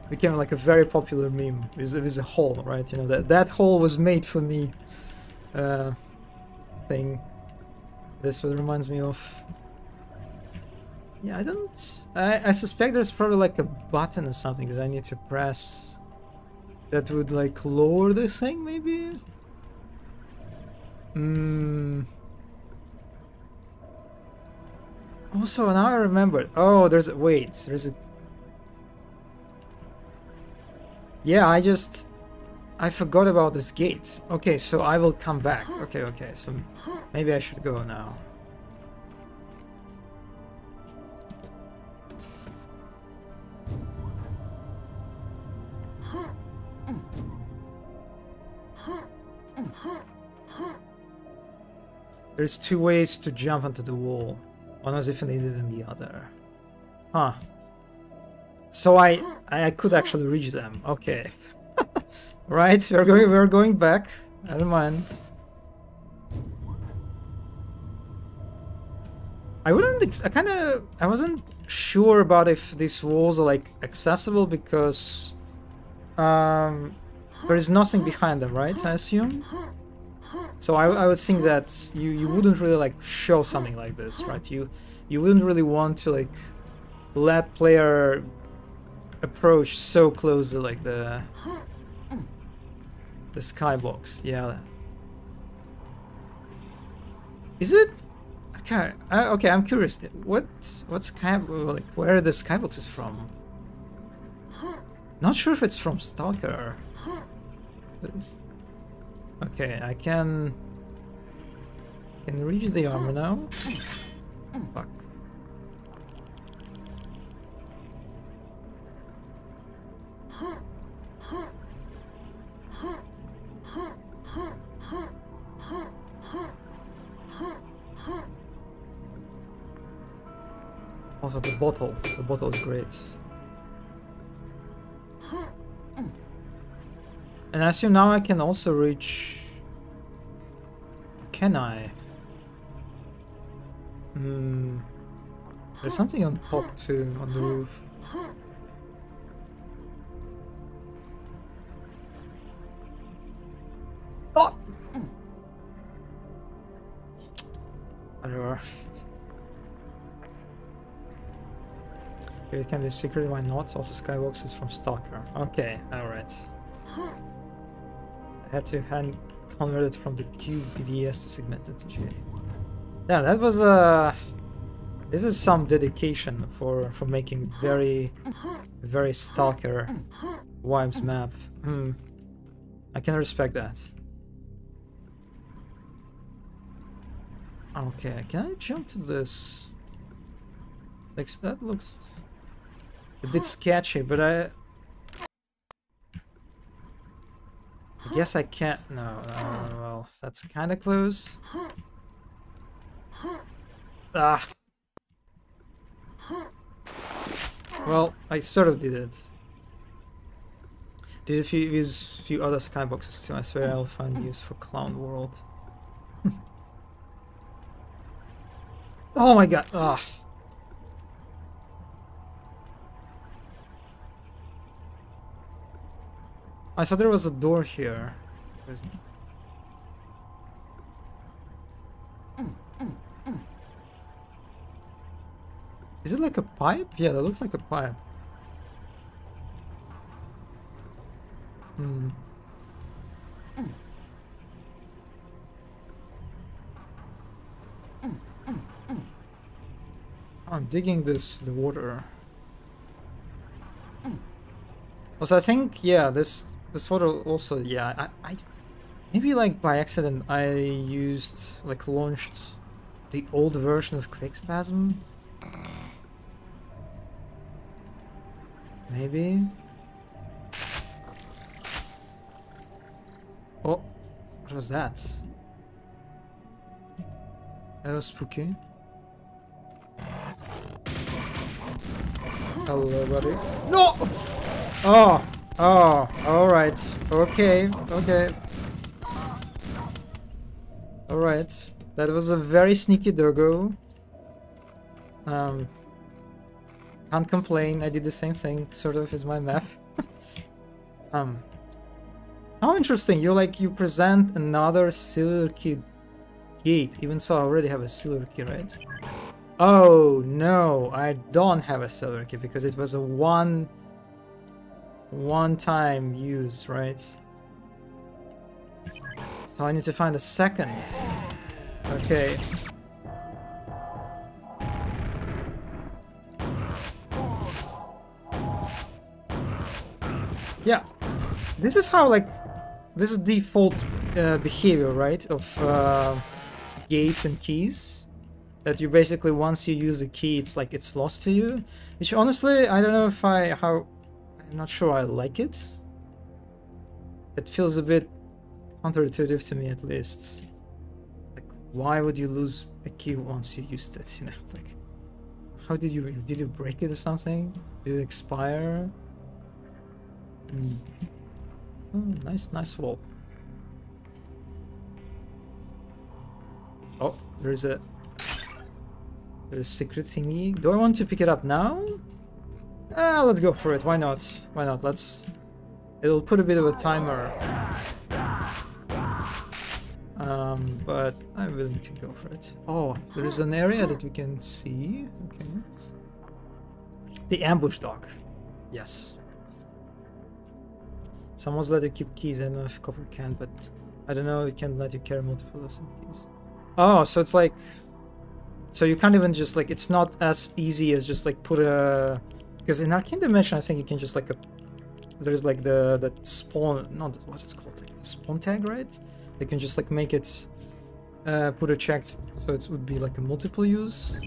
became like a very popular meme with a hole, right? You know, that hole was made for me thing. This what reminds me of. Yeah, I suspect there's probably like a button or something that I need to press that would like lower the thing, maybe? Also, now I remember. Oh, there's a... Yeah, I forgot about this gate. Okay, so I will come back. Okay, so maybe I should go now. There's two ways to jump onto the wall. One was infinitely than the other. Huh. So I could actually reach them. Okay. Right, we're going back. Never mind. I wasn't sure about if these walls are like accessible because there is nothing behind them, right? I assume. So I would think that you wouldn't really like show something like this, right? You wouldn't really want to like let player approach so closely like the skybox. Yeah, Is it? Okay, okay, I'm curious. What's sky, like, where are the skyboxes from? Not sure if it's from Stalker. Okay, I can reach the armor now. Fuck. Also, the bottle is great. And I assume now I can also reach... Can I? There's something on top too, on the roof. Oh! Whatever. If it can be secret, why not? Also Skybox is from Stalker. Okay, alright. I had to hand convert it from the QDDS to segmented to GA. Yeah, that was this is some dedication for making very Stalker vibes map. I can respect that. Okay, can I jump to this? Like, that looks a bit sketchy, but I guess I can't. No, well, that's kind of close. Ah. Well, I sort of did it. Did these few other skyboxes too. I swear I'll find use for Clown World. Oh my god! Ah. I saw there was a door here. Is it like a pipe? Yeah, that looks like a pipe. I'm digging the water. Also, I think, yeah, this photo also, yeah, I maybe like by accident I used, like, launched the old version of Quake Spasm. Maybe. Oh, what was that? That was spooky. Hello, buddy. No! Oh, alright. Okay. Alright. That was a very sneaky Durgo. Can't complain, I did the same thing, sort of, as my math. How interesting, you present another silver key gate, even so I already have a silver key, right? Oh no, I don't have a silver key because it was a one-time use, right? So I need to find a second. Okay. Yeah, this is how, like, this is default behavior, right, of gates and keys. That you basically, once you use a key, it's like it's lost to you. Which honestly, I don't know if I'm not sure I like it. It feels a bit counterintuitive to me, at least. Like, why would you lose a key once you used it? You know, it's like, how did you break it or something? Did it expire? Oh, nice wall. Oh, there's a secret thingy. Do I want to pick it up now? Let's go for it. Why not? Why not? It'll put a bit of a timer. But I'm willing to go for it. Oh, there is an area that we can see. Okay. The ambush dog. Yes. Someone's let you keep keys. I don't know if cover can, but I don't know. It can let you carry multiple of some keys. Oh, so it's like, so you can't even just like, it's not as easy as just like put a, because in Arcane Dimension I think you can just like there's like the spawn, not what it's called, like the spawn tag, right? They can just like make it put a checked, so it would be like a multiple use.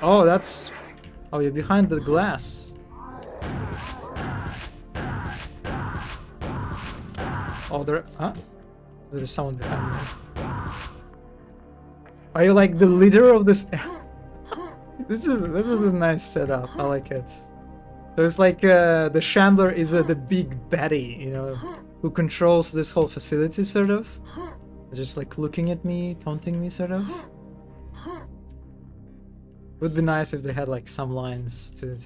Oh, that's, oh, you're behind the glass. Oh, there, huh? There's someone behind me. Are you like the leader of this? This is a nice setup. I like it. So it's like the Shambler is the big baddie, you know, who controls this whole facility, sort of. Just like looking at me, taunting me, sort of. Would be nice if they had like some lines to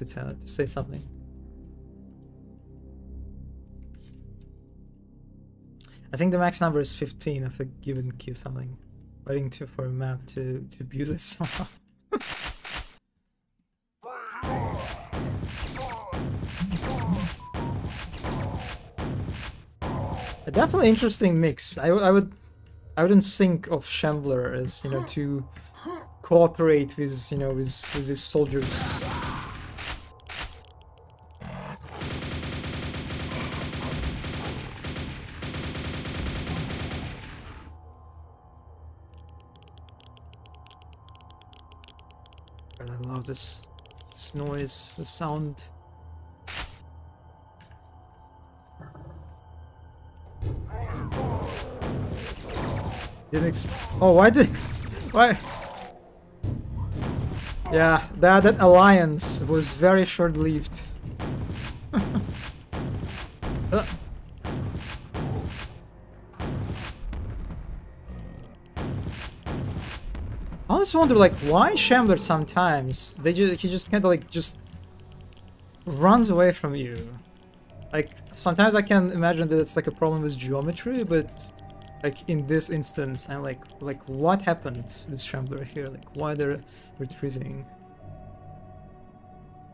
say something. I think the max number is 15 of a given queue something. Waiting for a map to abuse it somehow. A definitely interesting mix. I wouldn't think of Shambler as, you know, to cooperate with, you know, with his soldiers. I love this noise, the sound. Oh, why? Yeah, that alliance was very short-lived. I always wonder, like, why Shambler sometimes he just kind of like just runs away from you. Like, sometimes I can imagine that it's like a problem with geometry, but like in this instance, I'm like what happened with Shambler here? Like, why they're retreating?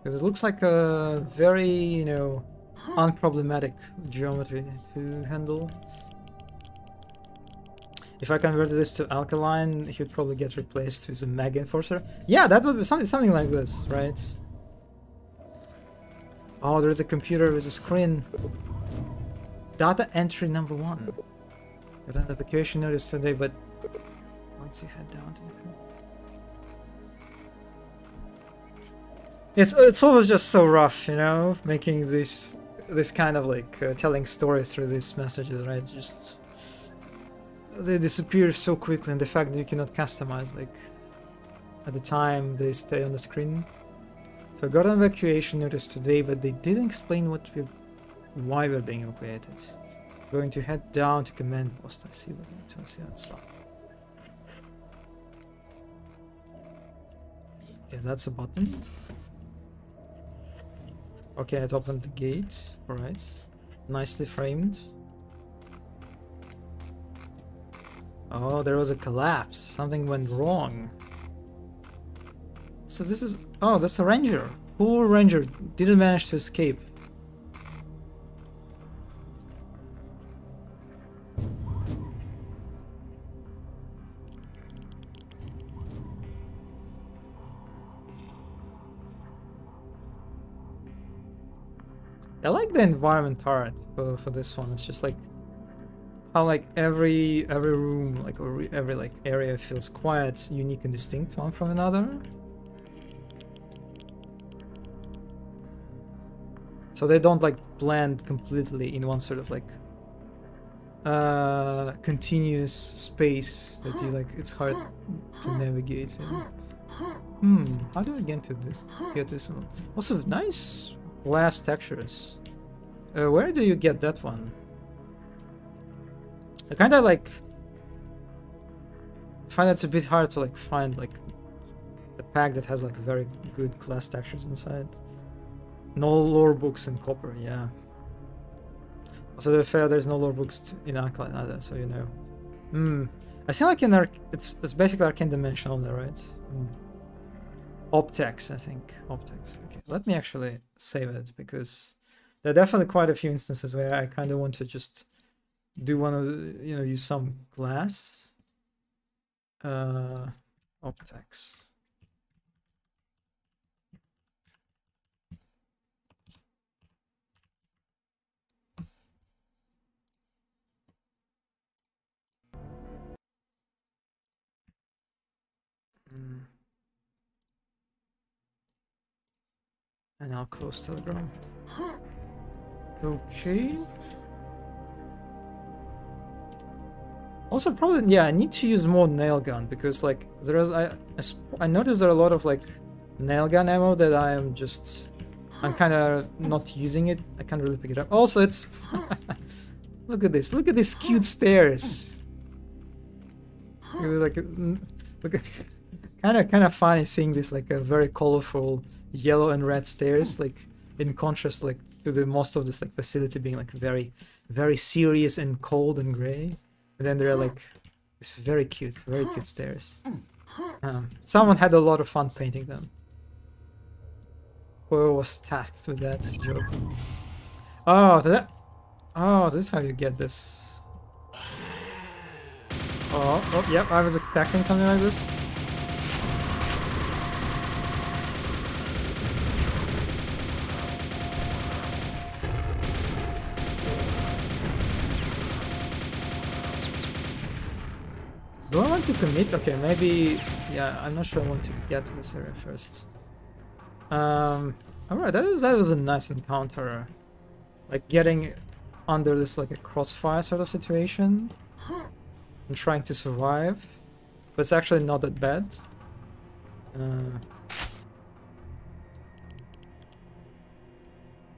Because it looks like a very, you know, unproblematic geometry to handle. If I converted this to Alkaline, he would probably get replaced with a Mega Enforcer. Yeah, that would be something like this, right? Oh, there's a computer with a screen. Data entry number 1. Got an evacuation notice today, but once you head down to the... It's always just so rough, you know, making this kind of like telling stories through these messages, right? Just they disappear so quickly, and the fact that you cannot customize, like at the time they stay on the screen. So I got an evacuation notice today, but they didn't explain why we're being evacuated. Going to head down to command post. I see what's up. Okay, that's a button. Okay, it opened the gate. Alright. Nicely framed. Oh, there was a collapse. Something went wrong. So this is... Oh, that's a ranger. Poor ranger. Didn't manage to escape. I like the environment art for this one. It's just like how like every room, like, or every like area feels quite unique and distinct one from another. So they don't like blend completely in one sort of like continuous space that you like. It's hard to navigate in. How do I get to this? Get this one? Also, nice glass textures. Where do you get that one? I kind of like find it's a bit hard to like find like a pack that has like very good glass textures inside. No lore books in Copper, yeah. Also, to be fair, there's no lore books in Alkaline either, so you know. I think like in it's basically Arcane Dimension only, right? Optex, I think. Optex. Okay, let me actually save it, because there are definitely quite a few instances where I kind of want to just do want to, you know, use some glass. Optics. And I'll close Telegram. Okay. Also, probably, yeah, I need to use more nail gun because, like, there is I noticed there are a lot of like nail gun ammo that I'm kind of not using it. I can't really pick it up. Also, it's look at this. Look at these cute stairs. Like, look at kind of funny seeing this like a very colorful yellow and red stairs, like in contrast like to the most of this like facility being like very serious and cold and gray. And then there are like this very cute stairs. Someone had a lot of fun painting them. Whoever was tasked with that job. Oh, this is how you get this. Oh, yep, I was expecting something like this. Do I want to commit? Okay, maybe... Yeah, I'm not sure I want to get to this area first. Alright, that was a nice encounter. Like, getting under this, like, a crossfire sort of situation. And trying to survive. But it's actually not that bad.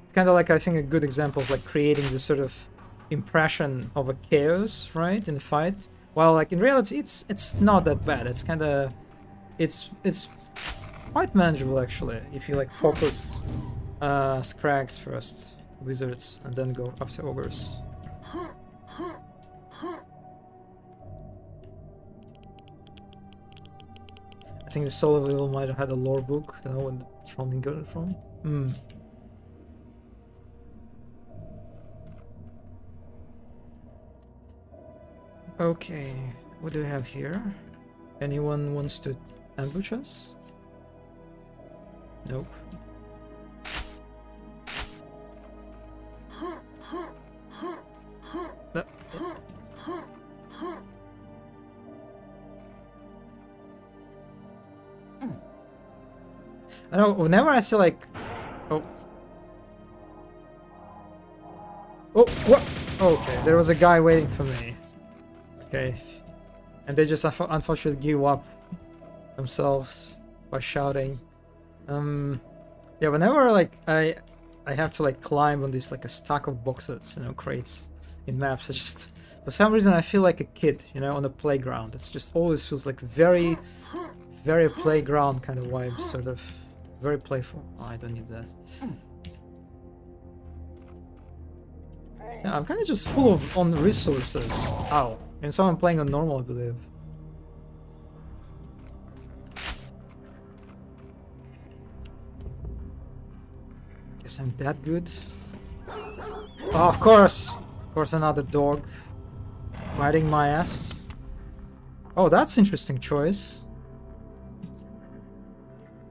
It's kind of like, I think, a good example of, like, creating this sort of impression of a chaos, right, in the fight. Well, like in reality, it's not that bad. It's kind of, it's quite manageable actually if you like focus Scrags first, wizards, and then go after ogres. I think the Soul of Evil might have had a lore book. I don't know when the Tronding got it from. Okay, what do we have here? Anyone wants to ambush us? Nope. No. I know, whenever I see like... Oh, what? Okay, there was a guy waiting for me. Okay, and they just unfortunately give up themselves by shouting. Yeah, whenever like I have to like climb on this like a stack of boxes, you know, crates in maps, I just for some reason I feel like a kid, you know, on a playground. It's just always feels like very playground kind of vibes, sort of very playful. Oh, I don't need that. Yeah, I'm kind of just full of on resources. Ow. And so I'm playing on normal, I believe. Guess I'm that good. Oh, of course! Of course, another dog. Biting my ass. Oh, that's interesting choice.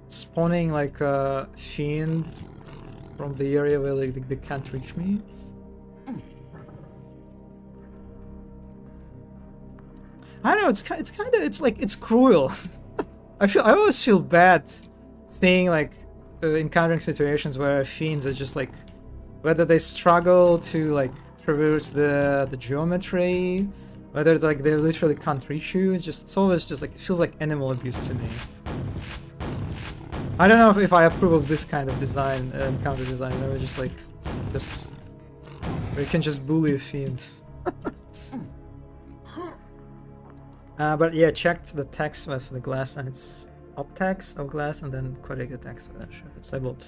Spawning like a fiend from the area where like, they can't reach me. I don't know, it's cruel. I always feel bad seeing like encountering situations where fiends are just like whether they struggle to like traverse the geometry, whether like they literally can't reach you. It's always just like it feels like animal abuse to me. I don't know if I approve of this kind of design, encounter design. You know, just you can just bully a fiend. But yeah, checked the text for the glass, and it's optex of glass, and then correct the text for that. Sure. It's labeled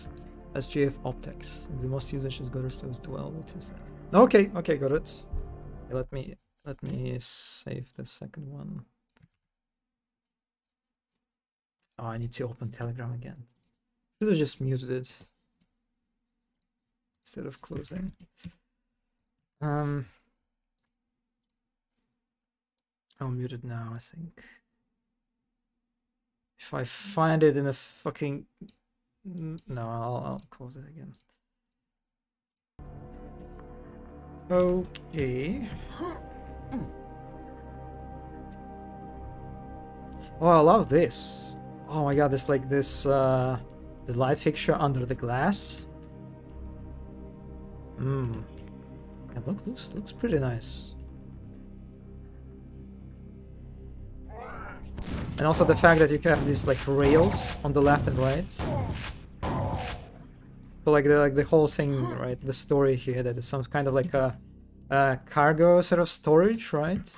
as GF optex. The most usage is Godder is 12 or 2. Okay, got it. Yeah, let me save the second one. Oh, I need to open Telegram again. Should have just muted it instead of closing. I'll mute it now, I think. If I find it in a fucking... No, I'll close it again. Okay. Oh, I love this. Oh my god, there's like this, the light fixture under the glass. Yeah, looks pretty nice. And also the fact that you can have these like rails on the left and right. So like the whole thing, right? The story here that it's some kind of like a cargo sort of storage, right?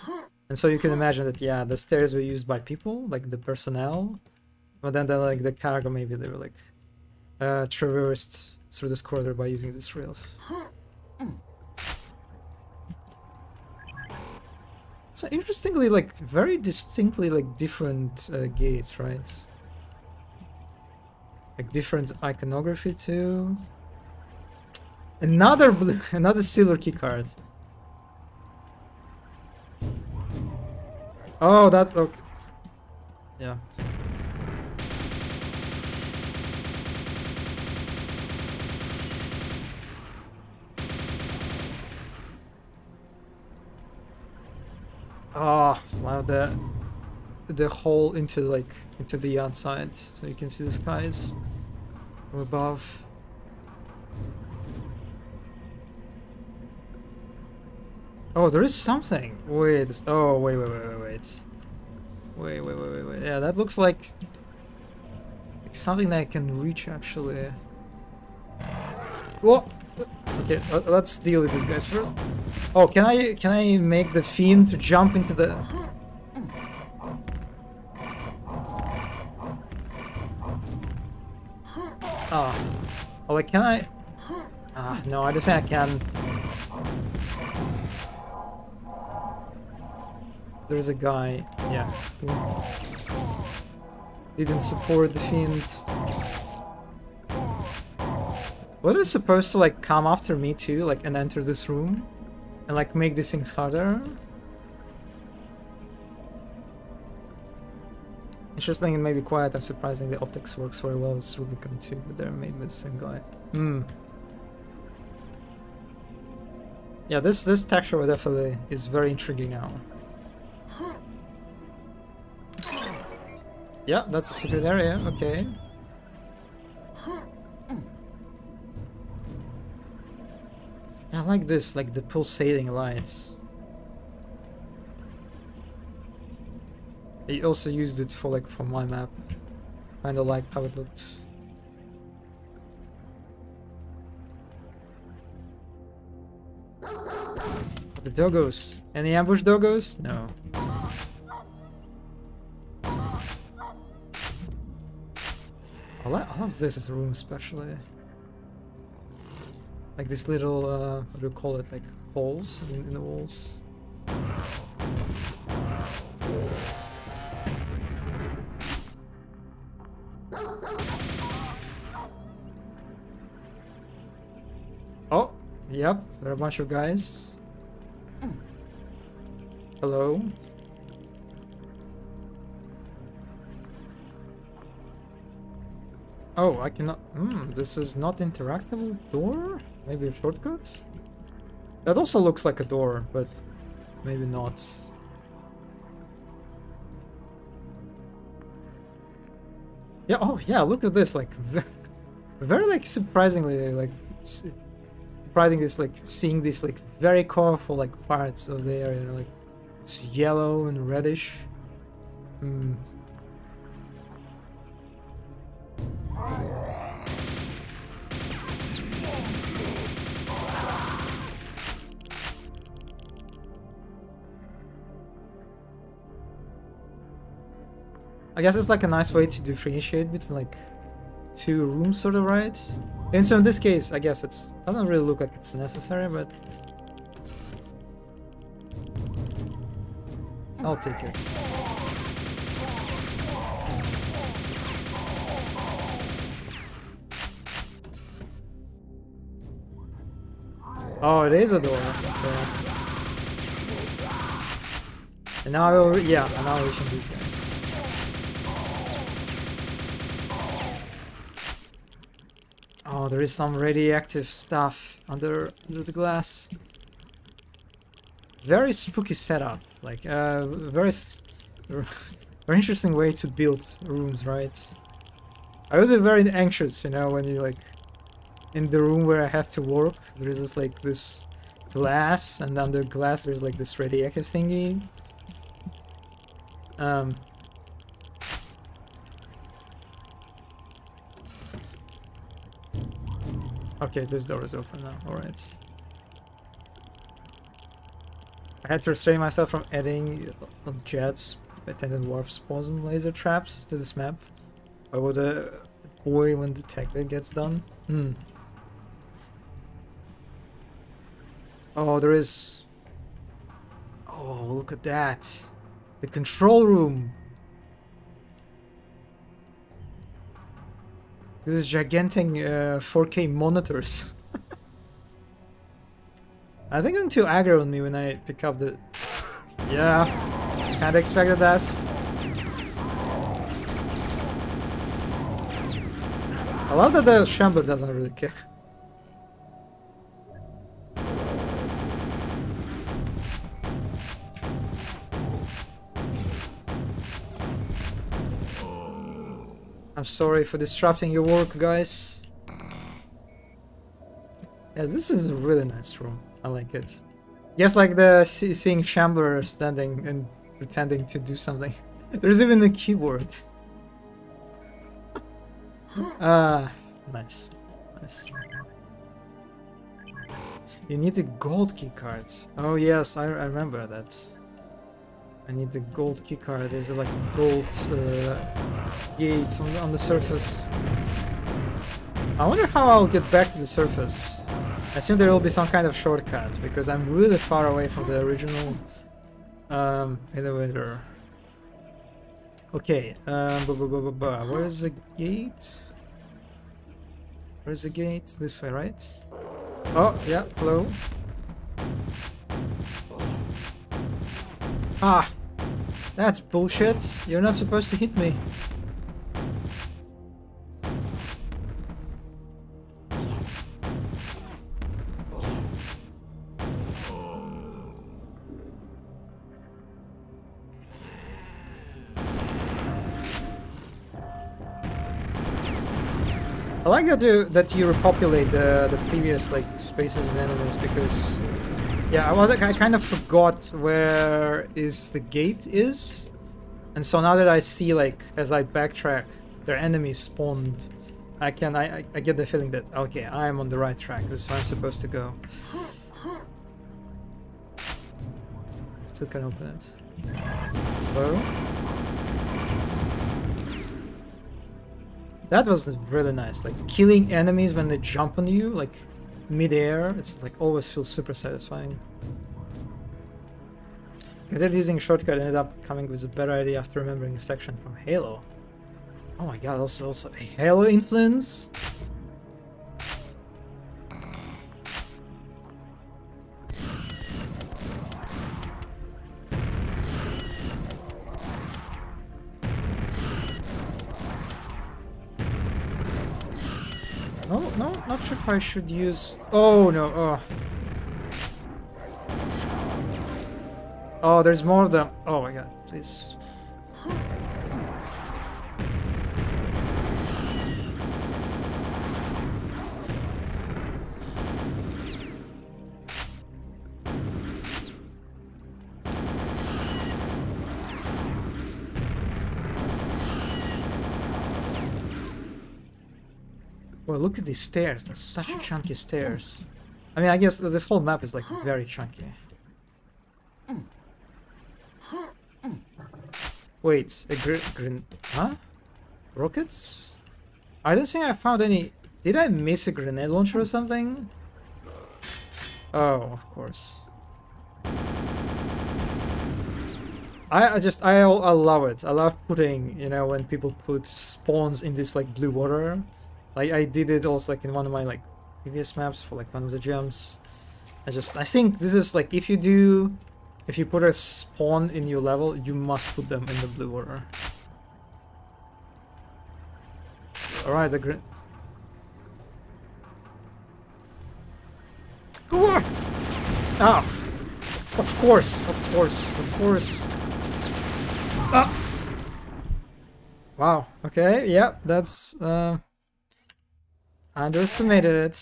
And so you can imagine that, yeah, the stairs were used by people, like the personnel, but then like the cargo, maybe they were like traversed through this corridor by using these rails. So interestingly, like very distinctly like different gates, right? Like different iconography too. Another blue, another silver key card. Oh, that's okay. Yeah. Oh, wow, the hole into the outside, so you can see the skies from above. Oh, there is something. Wait. Oh, wait. Wait. Yeah, that looks like something that I can reach actually. Whoa. Okay, let's deal with these guys first. Oh, can I make the fiend to jump into the... Oh, like can I? No, I just think I can. There's a guy, yeah, who didn't support the fiend. What is supposed to like come after me too, like, and enter this room and like make these things harder? Interesting and maybe quiet and surprising. The optics works very well with Rubicon too, but they're made with the same guy. Yeah, this texture definitely is very intriguing now. Yeah, that's a secret area. Okay. I like this, like the pulsating lights. I also used it for like for my map. Kinda liked how it looked. The doggos. Any ambush doggos? No. I love this as a room especially. Like this little, what do you call it, like holes in the walls. Oh, yep, there are a bunch of guys. Hello. Oh, I cannot... this is not interactable door? Maybe a shortcut? That also looks like a door, but maybe not. Yeah, oh yeah, look at this, like, very like surprisingly, like, surprising is like seeing these like very colorful like parts of the area, like it's yellow and reddish. I guess it's like a nice way to differentiate between like two rooms, sort of, right? And so in this case, I guess it doesn't really look like it's necessary, but I'll take it. Oh, it is a door. Okay. And now, yeah, and now we're reaching these guys. Oh, there is some radioactive stuff under the glass. Very spooky setup. Like, very interesting way to build rooms, right? I would be very anxious, you know, when you like in the room where I have to work. There is just like this glass, and under glass there's like this radioactive thingy. Okay, this door is open now. All right. I had to restrain myself from adding jets, attendant warp spawns and laser traps to this map. Why would a boy when the tech bit gets done? Oh, there is... Oh, look at that. The control room. This is gigantic 4K monitors. I think I'm too aggro on me when I pick up the... Yeah, kinda expected that. I love that the Chamber doesn't really care. I'm sorry for disrupting your work, guys. Yeah, this is a really nice room. I like it. Yes, like the seeing Chamber standing and pretending to do something. There's even a keyboard. Nice. Nice. You need the gold keycard. Oh yes, I remember that. I need the gold keycard. There's like a gold gate on the surface. I wonder how I'll get back to the surface. I assume there will be some kind of shortcut because I'm really far away from the original elevator. Okay, where is the gate? Where's the gate? This way, right? Oh, yeah, hello. Ah! That's bullshit. You're not supposed to hit me. I like that you repopulate the previous like spaces with enemies because yeah, I kind of forgot where the gate is, and so now that I see like as I backtrack their enemies spawned, I get the feeling that okay, I'm on the right track. This is where I'm supposed to go. Still can open it. Hello? That was really nice, like killing enemies when they jump on you, like mid-air. It's like always feels super satisfying. Instead of using a shortcut, I ended up coming with a better idea after remembering a section from Halo. Oh my god, also a Halo influence? No, not sure if I should use... Oh no, oh. Oh, there's more of them. Oh my god, please. Well, look at these stairs. That's such chunky stairs. I mean, I guess this whole map is like very chunky. Wait, a green... Huh? Rockets? I don't think I found any... Did I miss a grenade launcher or something? Oh, of course. I love it. I love putting, you know, when people put spawns in this like blue water. Like I did it also like in one of my like previous maps for like one of the gems. I think this is like if if you put a spawn in your level, you must put them in the blue order. Alright, the green. Ah, of course, of course, of course. Ah. Wow. Okay. Yeah, that's I underestimated it.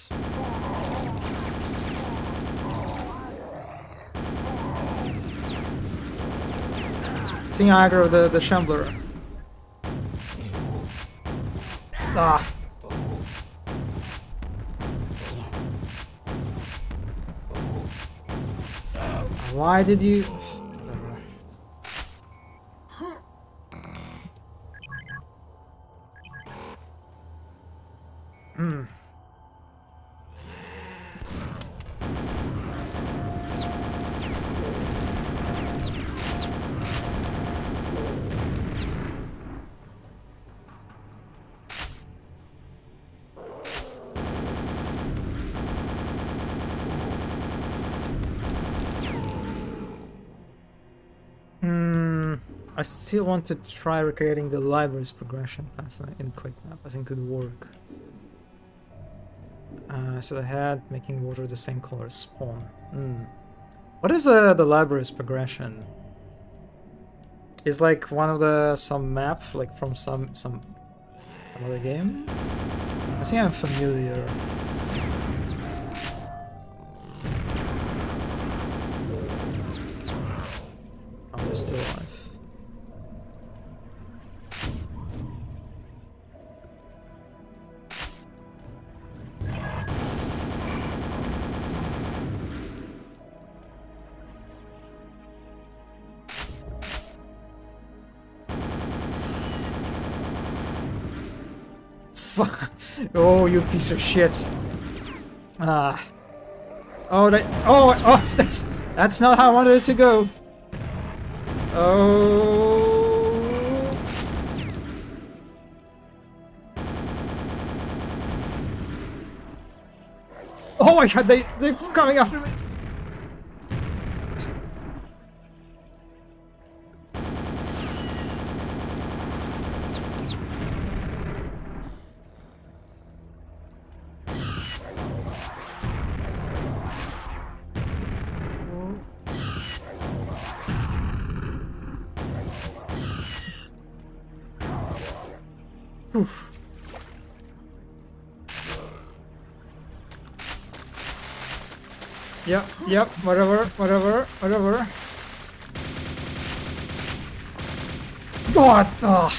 Seeing aggro the shambler. Ah. Why did you? Hmm. I still want to try recreating the library's progression path in Quake map. I think it could work. So the head making water the same color as spawn. What is the library's progression? Is like one of the some map like from some other game? I think I'm familiar. Oh, they're still alive. Oh, you piece of shit. Ah. Oh, that's not how I wanted it to go. Oh. Oh my god, they're coming after me. Oof. Yep, whatever. God! Oh.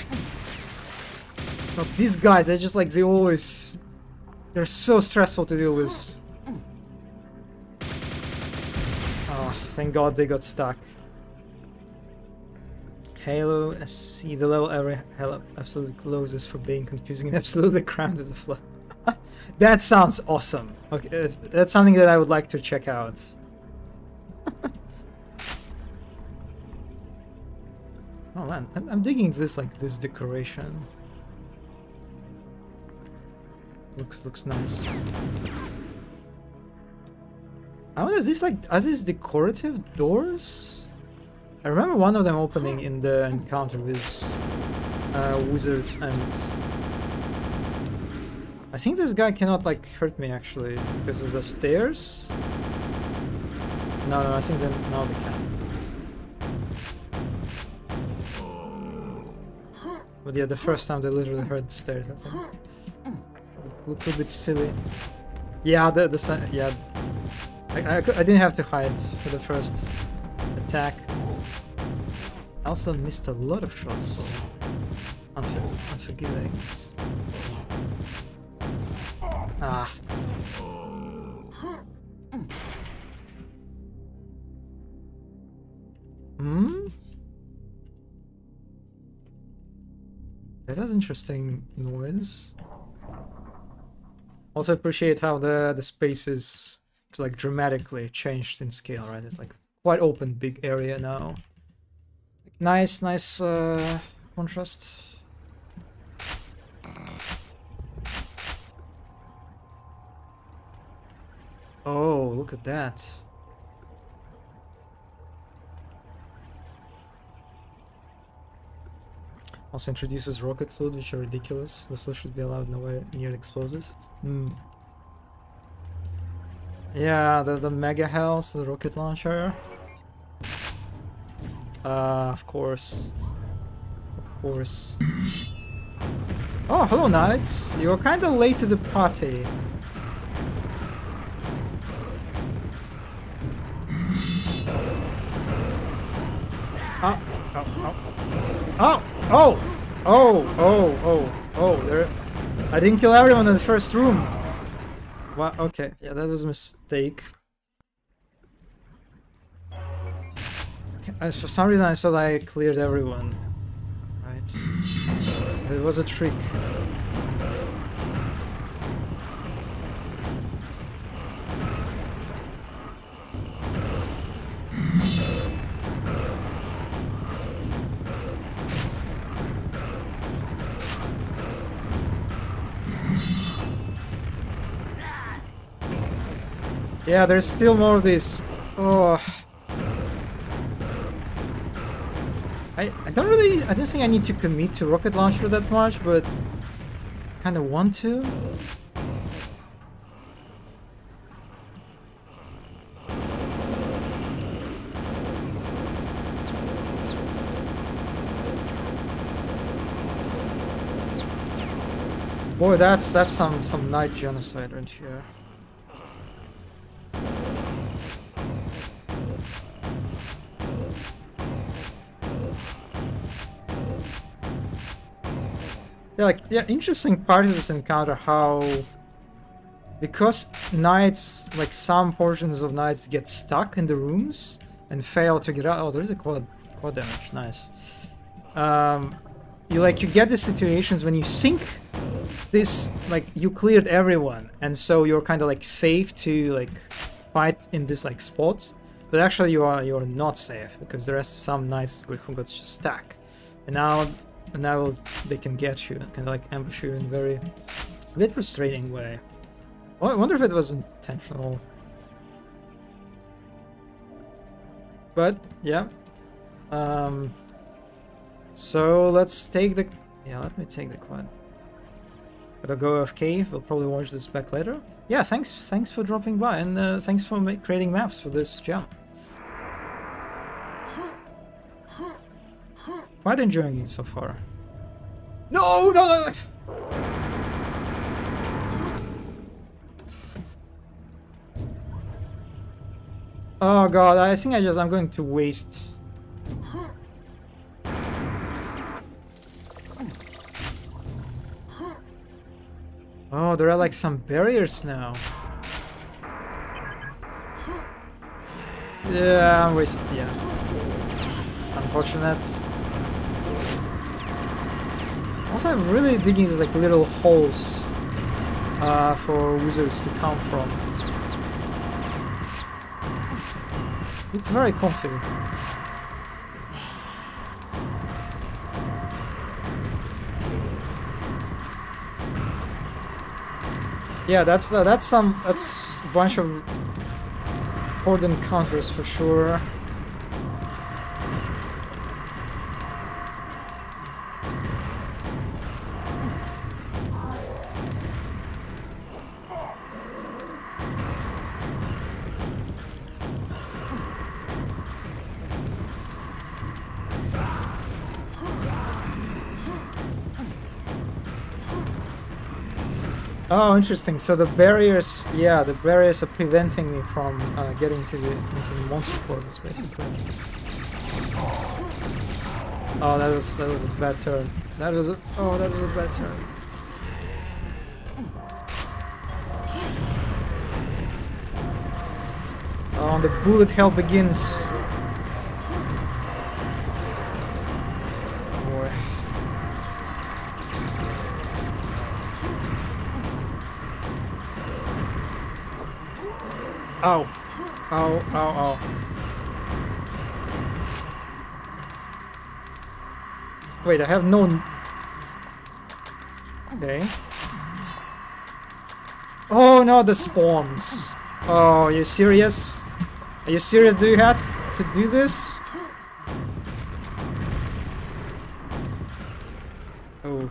God, these guys, they're just like, they're so stressful to deal with. Oh, thank God they got stuck. Halo, see the level every hell absolutely closes for being confusing and absolutely crammed with the flow. That sounds awesome. Okay, that's something that I would like to check out. Oh man, I'm digging this decorations. Looks nice. I wonder, are these decorative doors? I remember one of them opening in the encounter with wizards, and I think this guy cannot like hurt me actually because of the stairs. No, I think now they can. But yeah, the first time they literally heard the stairs. I think look a bit silly. Yeah, yeah. I didn't have to hide for the first attack. I also missed a lot of shots. Unforgiving. Ah. That was interesting noise. Also appreciate how the spaces like dramatically changed in scale, right? It's like quite open, big area now. Nice contrast. Oh, look at that. Also introduces rocket fluid, which are ridiculous. The fluid should be allowed nowhere near explosives. Yeah, the mega house, the rocket launcher. Of course. Of course. Oh, hello, Knights. You're kinda late to the party. Oh, oh, oh. Oh! Oh! Oh! Oh! Oh! Oh! There. I didn't kill everyone in the first room. Well, okay. Yeah, that was a mistake. Okay. For some reason, I thought I cleared everyone. Right. It was a trick. Yeah, there's still more of this. Oh. I don't think I need to commit to rocket launcher that much, but I kinda want to. Boy, that's some night genocide right here. Yeah, like, yeah, interesting part of this encounter how, because knights, like some portions of knights get stuck in the rooms and fail to get out. Oh, there's a quad damage, nice. You get the situations when you think this, like, you cleared everyone, and so you're kind of like safe to like fight in this like spot, but actually you're not safe because there are some knights who got just stuck, and now they can get you and kind of like ambush you in a bit frustrating way. Well, I wonder if it was intentional. But yeah. So let's take the... Yeah, let me take the quad. Gotta go AFK, we'll probably watch this back later. Yeah, thanks for dropping by, and thanks for creating maps for this jam. Quite enjoying it so far. No, no, no! Oh god, I think I'm going to waste. Oh, there are like some barriers now. Yeah, I'm wasted, yeah. Unfortunate. Also, I'm really digging into like little holes for wizards to come from. It's very comfy. Yeah, that's a bunch of horde encounters for sure. Oh, interesting. So the barriers, yeah, the barriers are preventing me from getting into the monster closes, basically. Oh, that was a bad turn. That was a bad turn. Oh, the bullet hell begins. Ow. Ow, ow, ow. Wait, I have no... Okay. Oh no, the spawns. Oh, are you serious? Are you serious? Do you have to do this?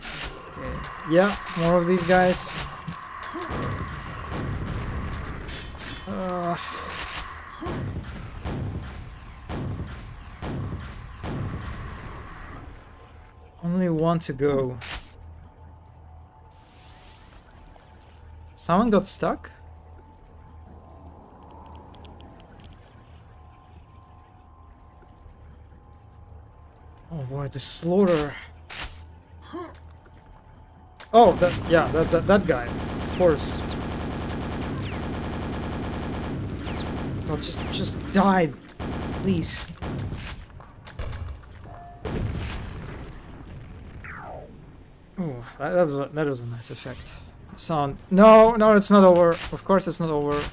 Oof. Okay. Yeah, more of these guys. Only one to go. Someone got stuck? Oh boy, the slaughter. Oh, that guy, of course. Oh, just die, please. Oh, that was a nice effect. Sound. No, it's not over. Of course, it's not over.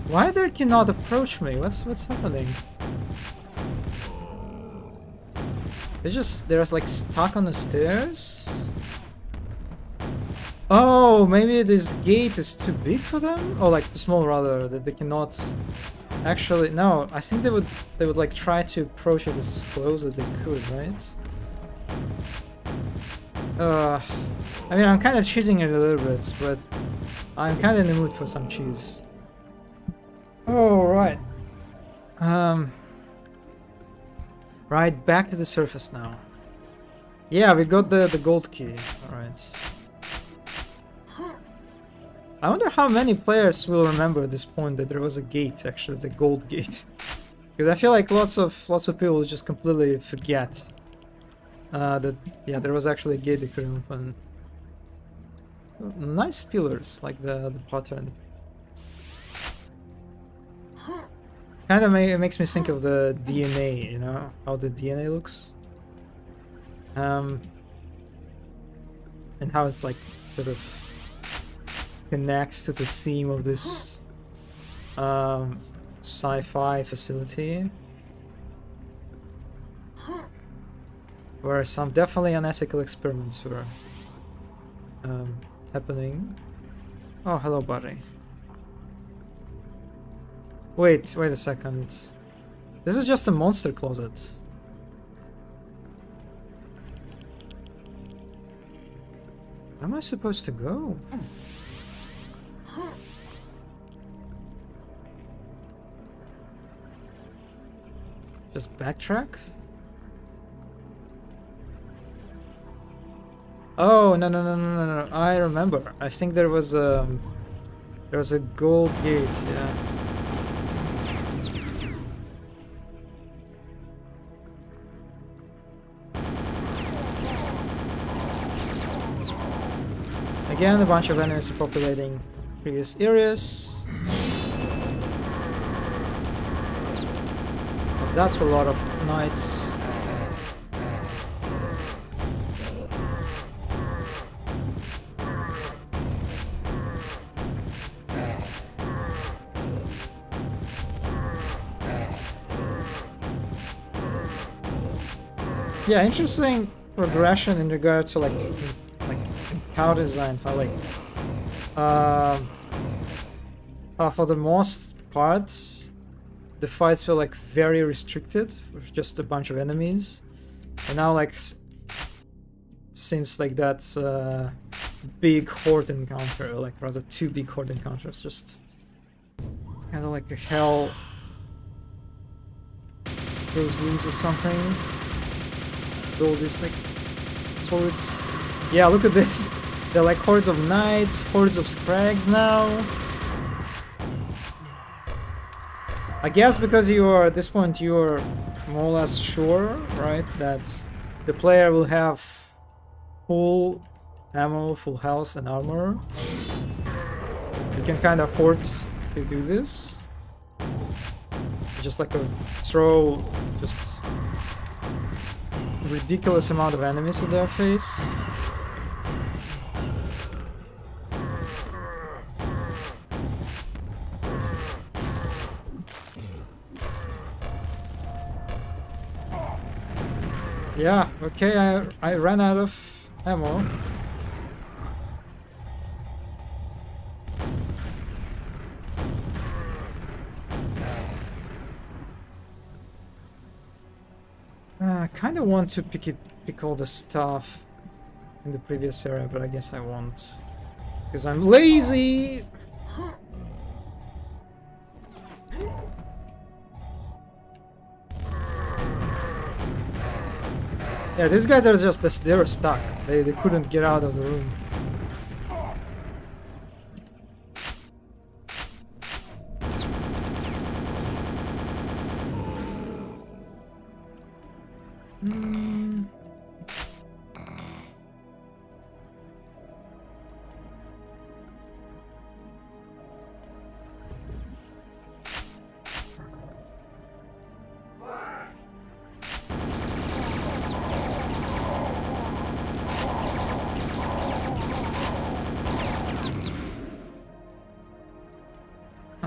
Why they cannot approach me? What's happening? They're like stuck on the stairs? Oh, maybe this gate is too big for them? Or like too small rather, that they cannot actually. No, I think they would like try to approach it as close as they could, right? I mean, I'm kind of cheesing it a little bit, but I'm kind of in the mood for some cheese. Oh, right. Right, back to the surface now. Yeah, we got the gold key. Alright. I wonder how many players will remember at this point that there was a gate, actually, the gold gate. Because I feel like lots of people just completely forget that, yeah, there was actually a gate they couldn't open. So, nice pillars, like the pattern. Kind of it makes me think of the DNA, you know, how the DNA looks. And how it's like sort of connects to the theme of this sci-fi facility. Where some definitely unethical experiments were happening. Oh, hello, buddy. Wait a second. This is just a monster closet. Where am I supposed to go? Just backtrack? Oh, no. I remember. I think there was a gold gate, yeah. Again, a bunch of enemies are populating previous areas. But that's a lot of knights. Yeah, interesting progression in regard to like cow design, how like for the most part the fights feel like very restricted with just a bunch of enemies, and now like since like that big horde encounter, like rather two big horde encounters, just it's kind of like a hell goes loose or something. Those is like hordes. Yeah, look at this. They're like hordes of knights, hordes of scrags now. I guess because you are, at this point, you are more or less sure, right, that the player will have full ammo, full health and armor. You can kind of afford to do this. Just like throw just ridiculous amount of enemies at their face. Yeah, okay, I ran out of ammo. I kind of want to pick all the stuff in the previous area, but I guess I won't. Because I'm lazy! Yeah, these guys are just, they were stuck. They couldn't get out of the room.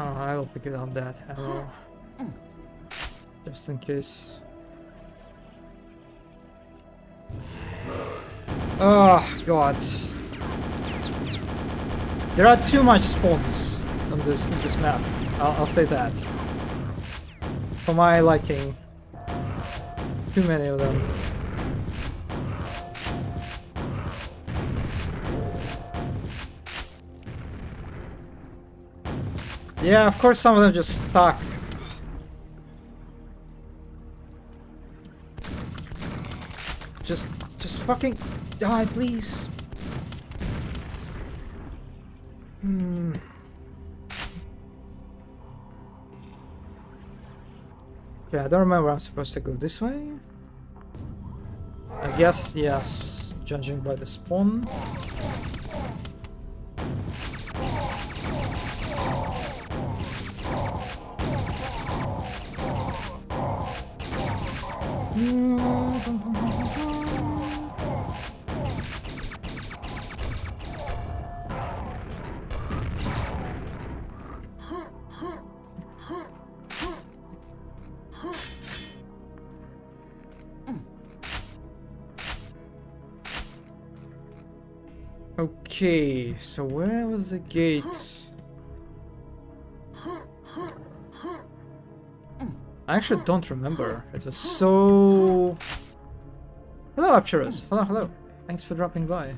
I'll pick it up that ammo. Just in case. Oh god. There are too much spawns on this map. I'll say that. For my liking. Too many of them. Yeah, of course some of them just stuck. Just fucking die, please. Okay, I don't remember I'm supposed to go this way. I guess, yes, judging by the spawn. Okay, so where was the gate? I actually don't remember. It was so... Hello, Apturus. Hello, hello. Thanks for dropping by.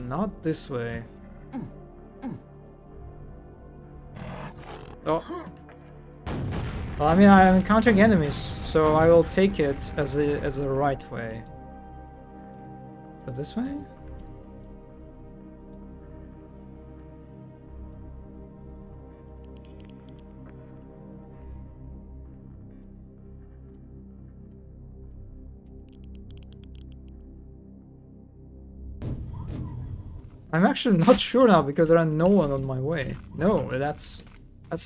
Not this way. Oh. Well, I mean, I'm encountering enemies, so I will take it as a right way. So this way? I'm actually not sure now because there are no one on my way. No, that's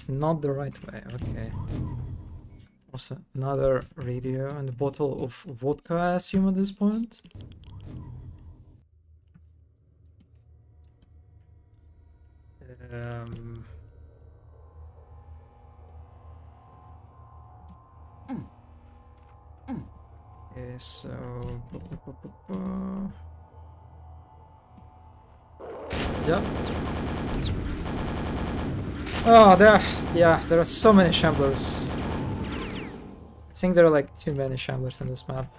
not the right way. Okay. Also, another radio and a bottle of vodka, I assume, at this point. Okay, so... Yep. Oh, there are so many shamblers. I think there are like too many shamblers in this map.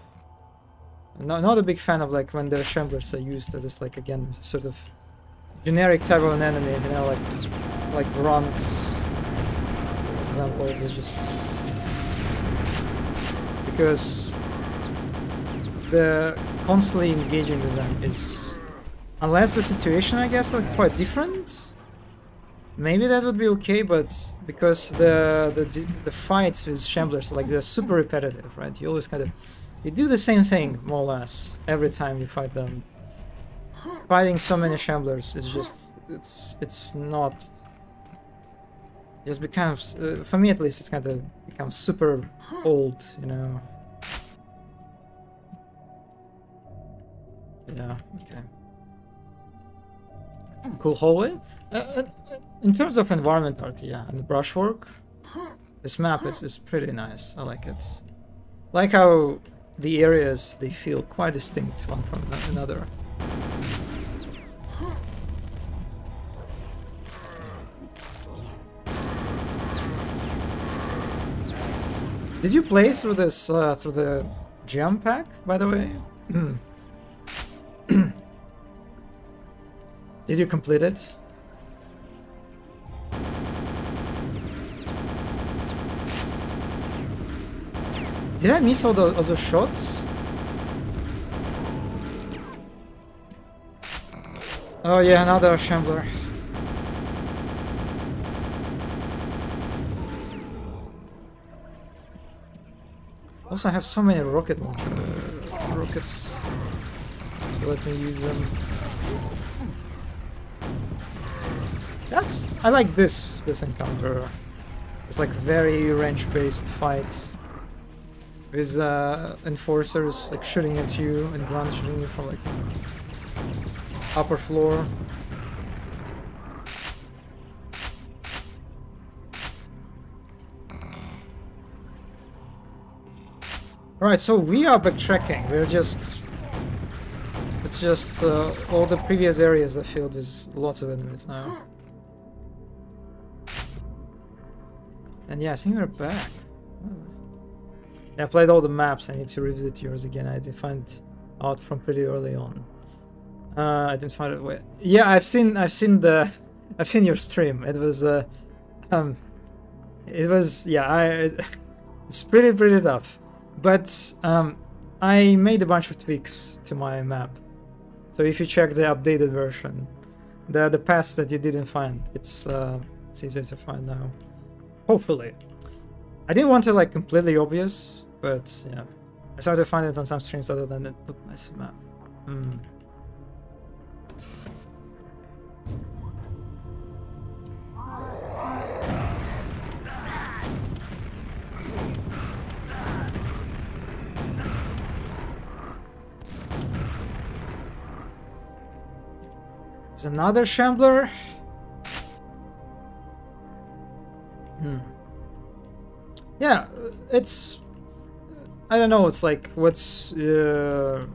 I'm not a big fan of like when their shamblers are used as just like again as a sort of generic type of an enemy, you know, like grunts, for example. They're just because the constantly engaging with them is, unless the situation I guess are quite different. Maybe that would be okay, but because the fights with shamblers, like they're super repetitive, right? You always kind of you do the same thing more or less every time you fight them. Fighting so many shamblers is just it's not. It just becomes for me at least it's kind of becomes super old, you know. Yeah. Okay. Cool hallway. In terms of environment art, yeah, and the brushwork, This map is pretty nice. I like it. Like how the areas, they feel quite distinct one from another. Did you play through this through the gem pack, by the way? Did you complete it? Did I miss all the shots? Oh yeah, another shambler. Also, I have so many rocket rockets. Let me use them. I like this encounter. It's like very range-based fight with enforcers like shooting at you and grunts shooting you from like upper floor. Alright, so we are backtracking. It's just all the previous areas are filled with lots of enemies now. And yeah, I think we're back. Oh. Yeah, I played all the maps. I need to revisit yours again. I didn't find out from pretty early on. I didn't find it. Yeah, I've seen your stream. It was it's pretty tough. But I made a bunch of tweaks to my map. So if you check the updated version, the paths that you didn't find, it's easier to find now. Hopefully. I didn't want to like completely obvious, but yeah. I started to find it on some streams other than it looked nice map. There's another shambler. Yeah, it's... I don't know, it's like, what's your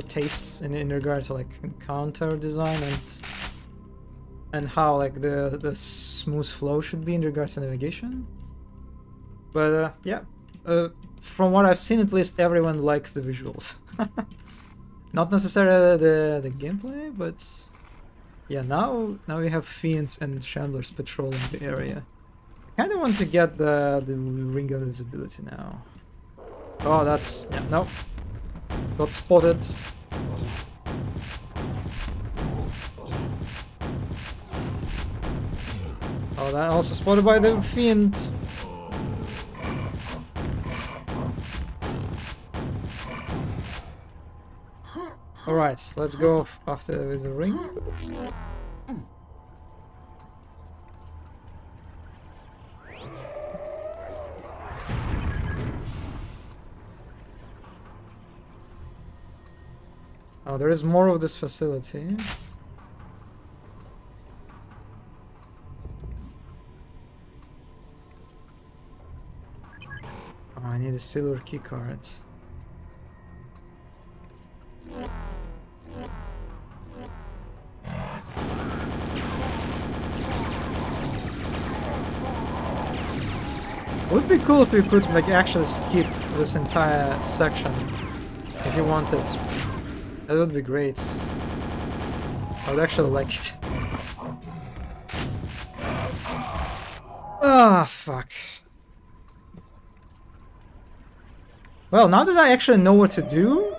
tastes in regard to like encounter design and how like the smooth flow should be in regard to navigation. But yeah, from what I've seen, at least everyone likes the visuals. Not necessarily the gameplay, but yeah, now we have fiends and shamblers patrolling the area. I kind of want to get the ring of visibility now. Oh, that's... yeah, no. Got spotted. Oh, that also spotted by the fiend. Alright, let's go after with the ring. Oh, there is more of this facility. Oh, I need a silver key card. It would be cool if we could like actually skip this entire section if you wanted. That would be great. I would actually like it. Ah, fuck. Well, now that I actually know what to do,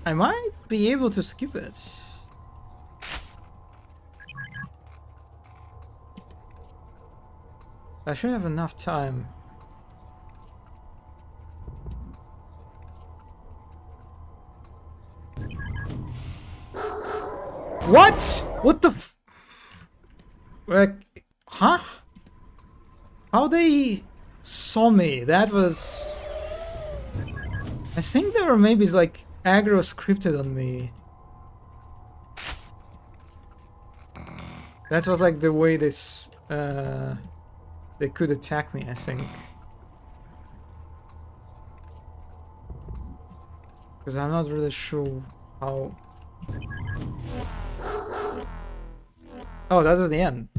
I might be able to skip it. I should have enough time. What? What the f... like... huh? How they saw me? That was... I think they were maybe like aggro scripted on me. That was like the way they they could attack me, I think. Because I'm not really sure how... Oh, that was the end.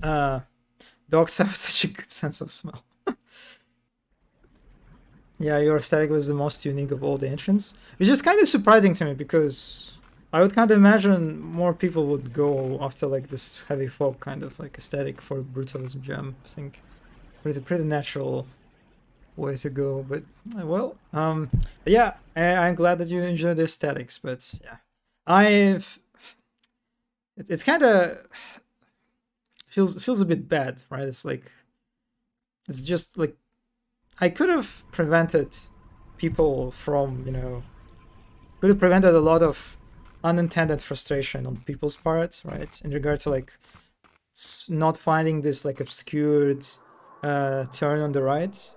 Dogs have such a good sense of smell. Yeah, your aesthetic was the most unique of all the entrants. Which is kind of surprising to me, because I would kind of imagine more people would go after like this heavy fog kind of like aesthetic for Brutalism gem. I think pretty natural way to go, but well, yeah, I'm glad that you enjoy the aesthetics, but yeah, it's kind of feels a bit bad, right? It's like, it's just like, I could have prevented people from, you know, could have prevented a lot of unintended frustration on people's part, right? In regard to like not finding this like obscured turn on the right.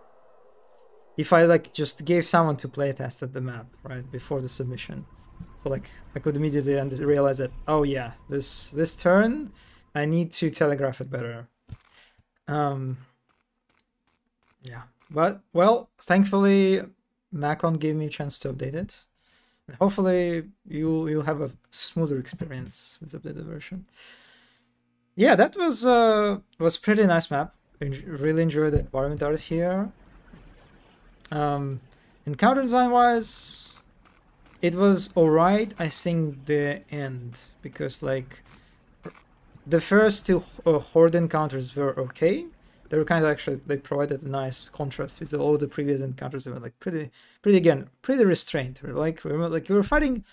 If I like just gave someone to playtest at the map, right, before the submission. So like I could immediately realize that, oh yeah, this turn, I need to telegraph it better. Yeah, but well, thankfully Macon gave me a chance to update it. And hopefully you'll have a smoother experience with the updated version. Yeah, that was pretty nice map. Really enjoyed the environment art here. Encounter design wise, it was alright. I think the end, because like the first two horde encounters were okay. They were kind of actually, they provided a nice contrast with all the previous encounters. They were like pretty restrained. We were fighting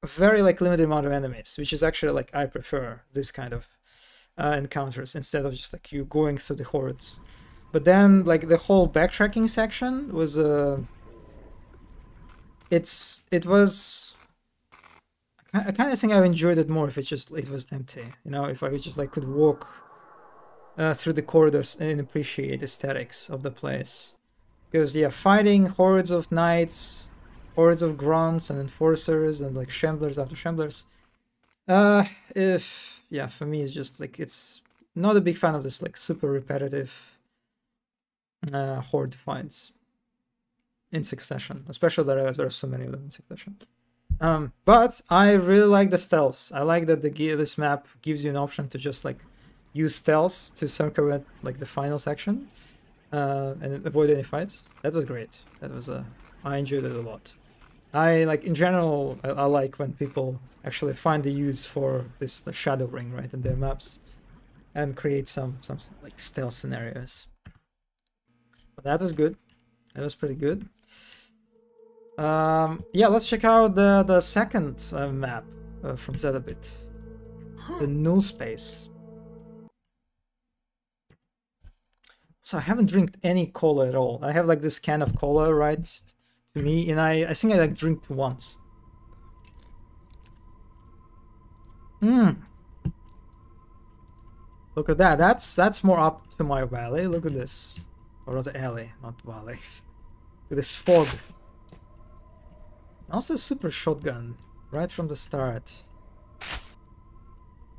a very like limited amount of enemies, which is actually like I prefer this kind of encounters instead of just like you going through the hordes. But then like the whole backtracking section was it was, I kind of think I enjoyed it more if it was empty, you know, if I just like could walk through the corridors and appreciate the aesthetics of the place. Because yeah, fighting hordes of knights, hordes of grunts and enforcers and like shamblers after shamblers, for me it's just like, it's not a big fan of this like super repetitive horde fights in succession, especially that there are so many of them in succession. But I really like the stealth. I like that this map gives you an option to just like use stealth to circumvent like the final section and avoid any fights. That was great. That was I enjoyed it a lot. I like, in general, I like when people actually find the use for this shadow ring, right, in their maps and create some like stealth scenarios. But that was good. That was pretty good. Yeah, let's check out the second map from Zetabit, the null space. So I haven't drank any cola at all. I have like this can of cola right to me, and I think I like drank once. Look at that. That's more up to my valley. Look at this, or rather alley, not valley. Look at this fog. Also a super shotgun right from the start.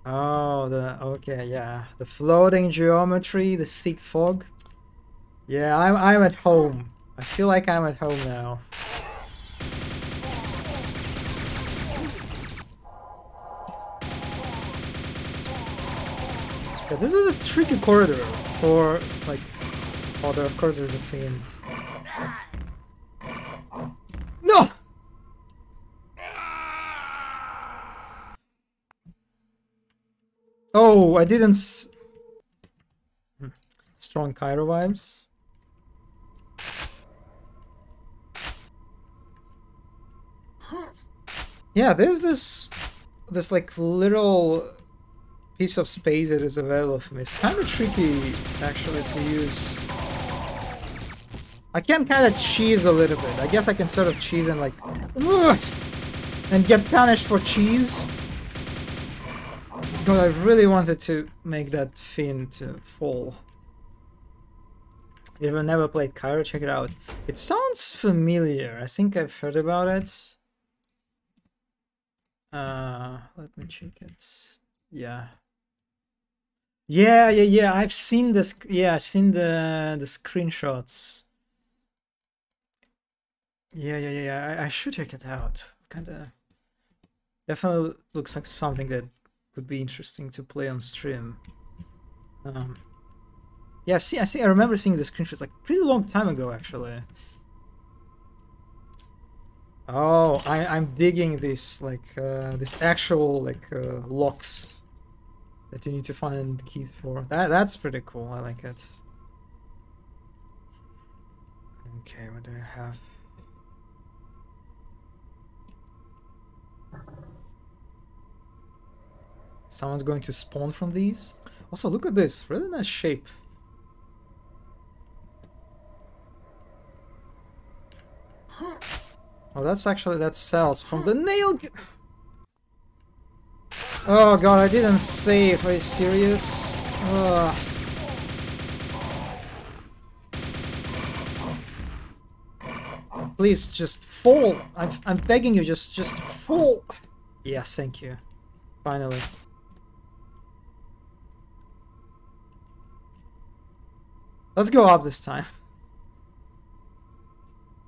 Oh, okay, yeah, the floating geometry, the sick fog. Yeah, I'm at home. I feel like I'm at home now. Yeah, this is a tricky corridor for like. Oh, of course there's a fiend. No. Oh, I didn't. Strong Cairo vibes. Yeah, there's this like little piece of space that is available for me. It's kind of tricky actually to use. I can kind of cheese a little bit. I guess I can sort of cheese and like, and get punished for cheese. God, I really wanted to make that fiend to fall. If you've never played Cairo, check it out. It sounds familiar. I think I've heard about it. Let me check it. Yeah. Yeah. I've seen this. Yeah, I've seen the screenshots. Yeah. I should check it out. Kind of definitely looks like something that could be interesting to play on stream. Yeah, I remember seeing the screenshots like pretty long time ago, actually. Oh, I'm digging this like this actual like locks that you need to find keys for. That's pretty cool. I like it. Okay, what do I have? Someone's going to spawn from these. Also, look at this. Really nice shape. Oh, that cells from the nail. Oh god, I didn't save. Are you serious? Ugh. Please, just fall. I'm begging you, just fall. Yes, thank you. Finally. Let's go up this time.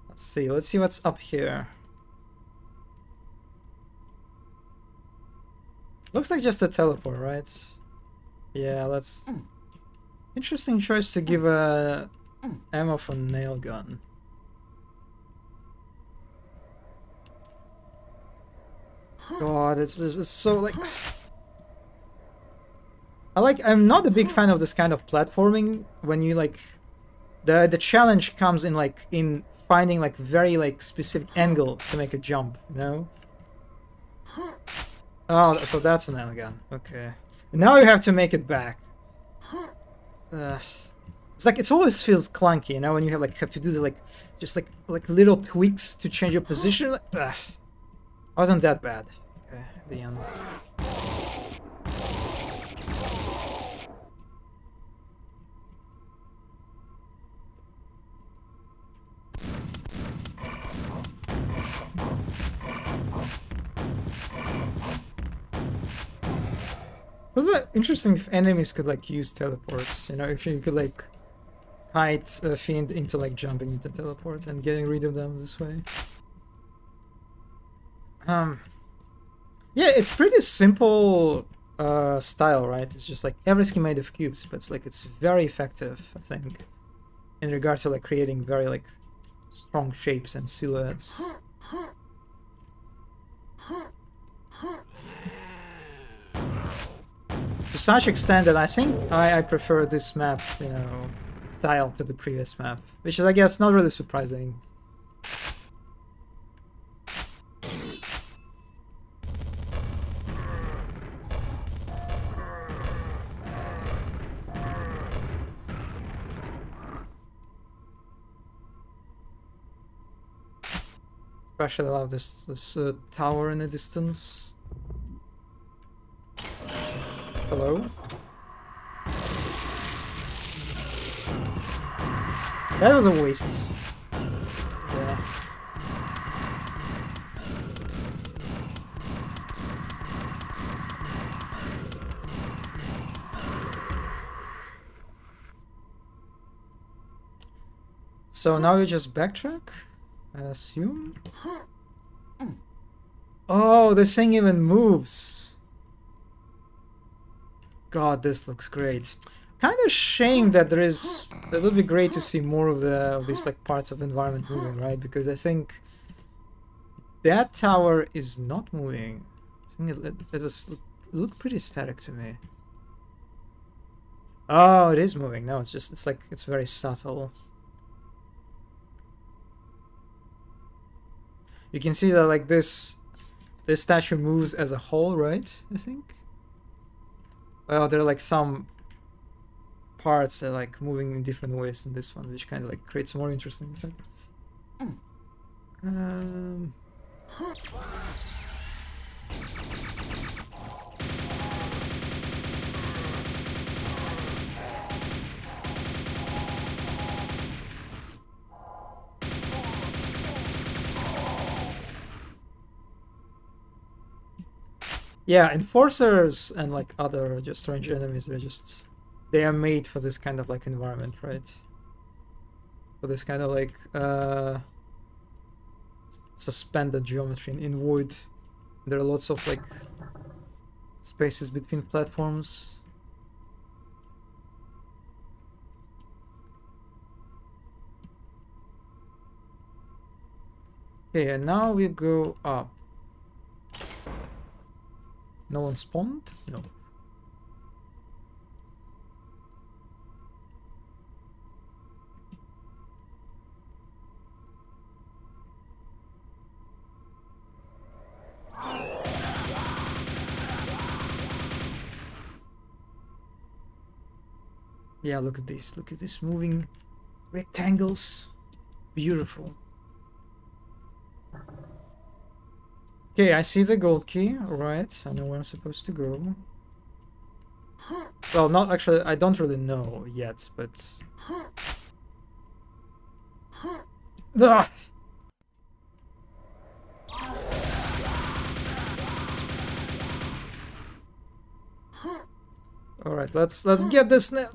Let's see what's up here. Looks like just a teleport, right? Yeah, let's... Interesting choice to give a ammo for nail gun. God, it's so like... I'm not a big fan of this kind of platforming when you like... The challenge comes in like in finding like very like specific angle to make a jump, you know? Oh, so that's an nail gun. Okay. Now you have to make it back. It's like it always feels clunky, you know, when you have to do the just little tweaks to change your position. Wasn't that bad. Okay, the end. It would be interesting if enemies could like use teleports, you know, if you could like kite a fiend into like jumping into teleport and getting rid of them this way. Yeah, it's pretty simple style, right? It's just like everything made of cubes, but it's very effective, I think, in regard to like creating very like strong shapes and silhouettes. To such extent that I think I prefer this map, you know, style to the previous map, which is, I guess, not really surprising. Especially love this tower in the distance. Hello? That was a waste. Yeah. So now you just backtrack, I assume? Oh, this thing even moves. God, this looks great. Kind of shame that that would be great to see more of these like parts of environment moving, right? Because I think that tower is not moving. I think it looked pretty static to me. Oh, it is moving. No, it's very subtle. You can see that like this statue moves as a whole, right? I think. Well, there are like some parts that are like moving in different ways in this one, which kind of like creates a more interesting effect. Yeah, enforcers and like other just strange enemies, they're just they are made for this kind of like environment, right? For this kind of like suspended geometry in void. There are lots of like spaces between platforms. Okay, and now we go up. No one spawned? No. Yeah, look at this. Look at this moving rectangles. Beautiful. Okay, I see the gold key. Alright, I know where I'm supposed to go. Well, not actually, I don't really know yet, but... Ah! Alright, let's get this now.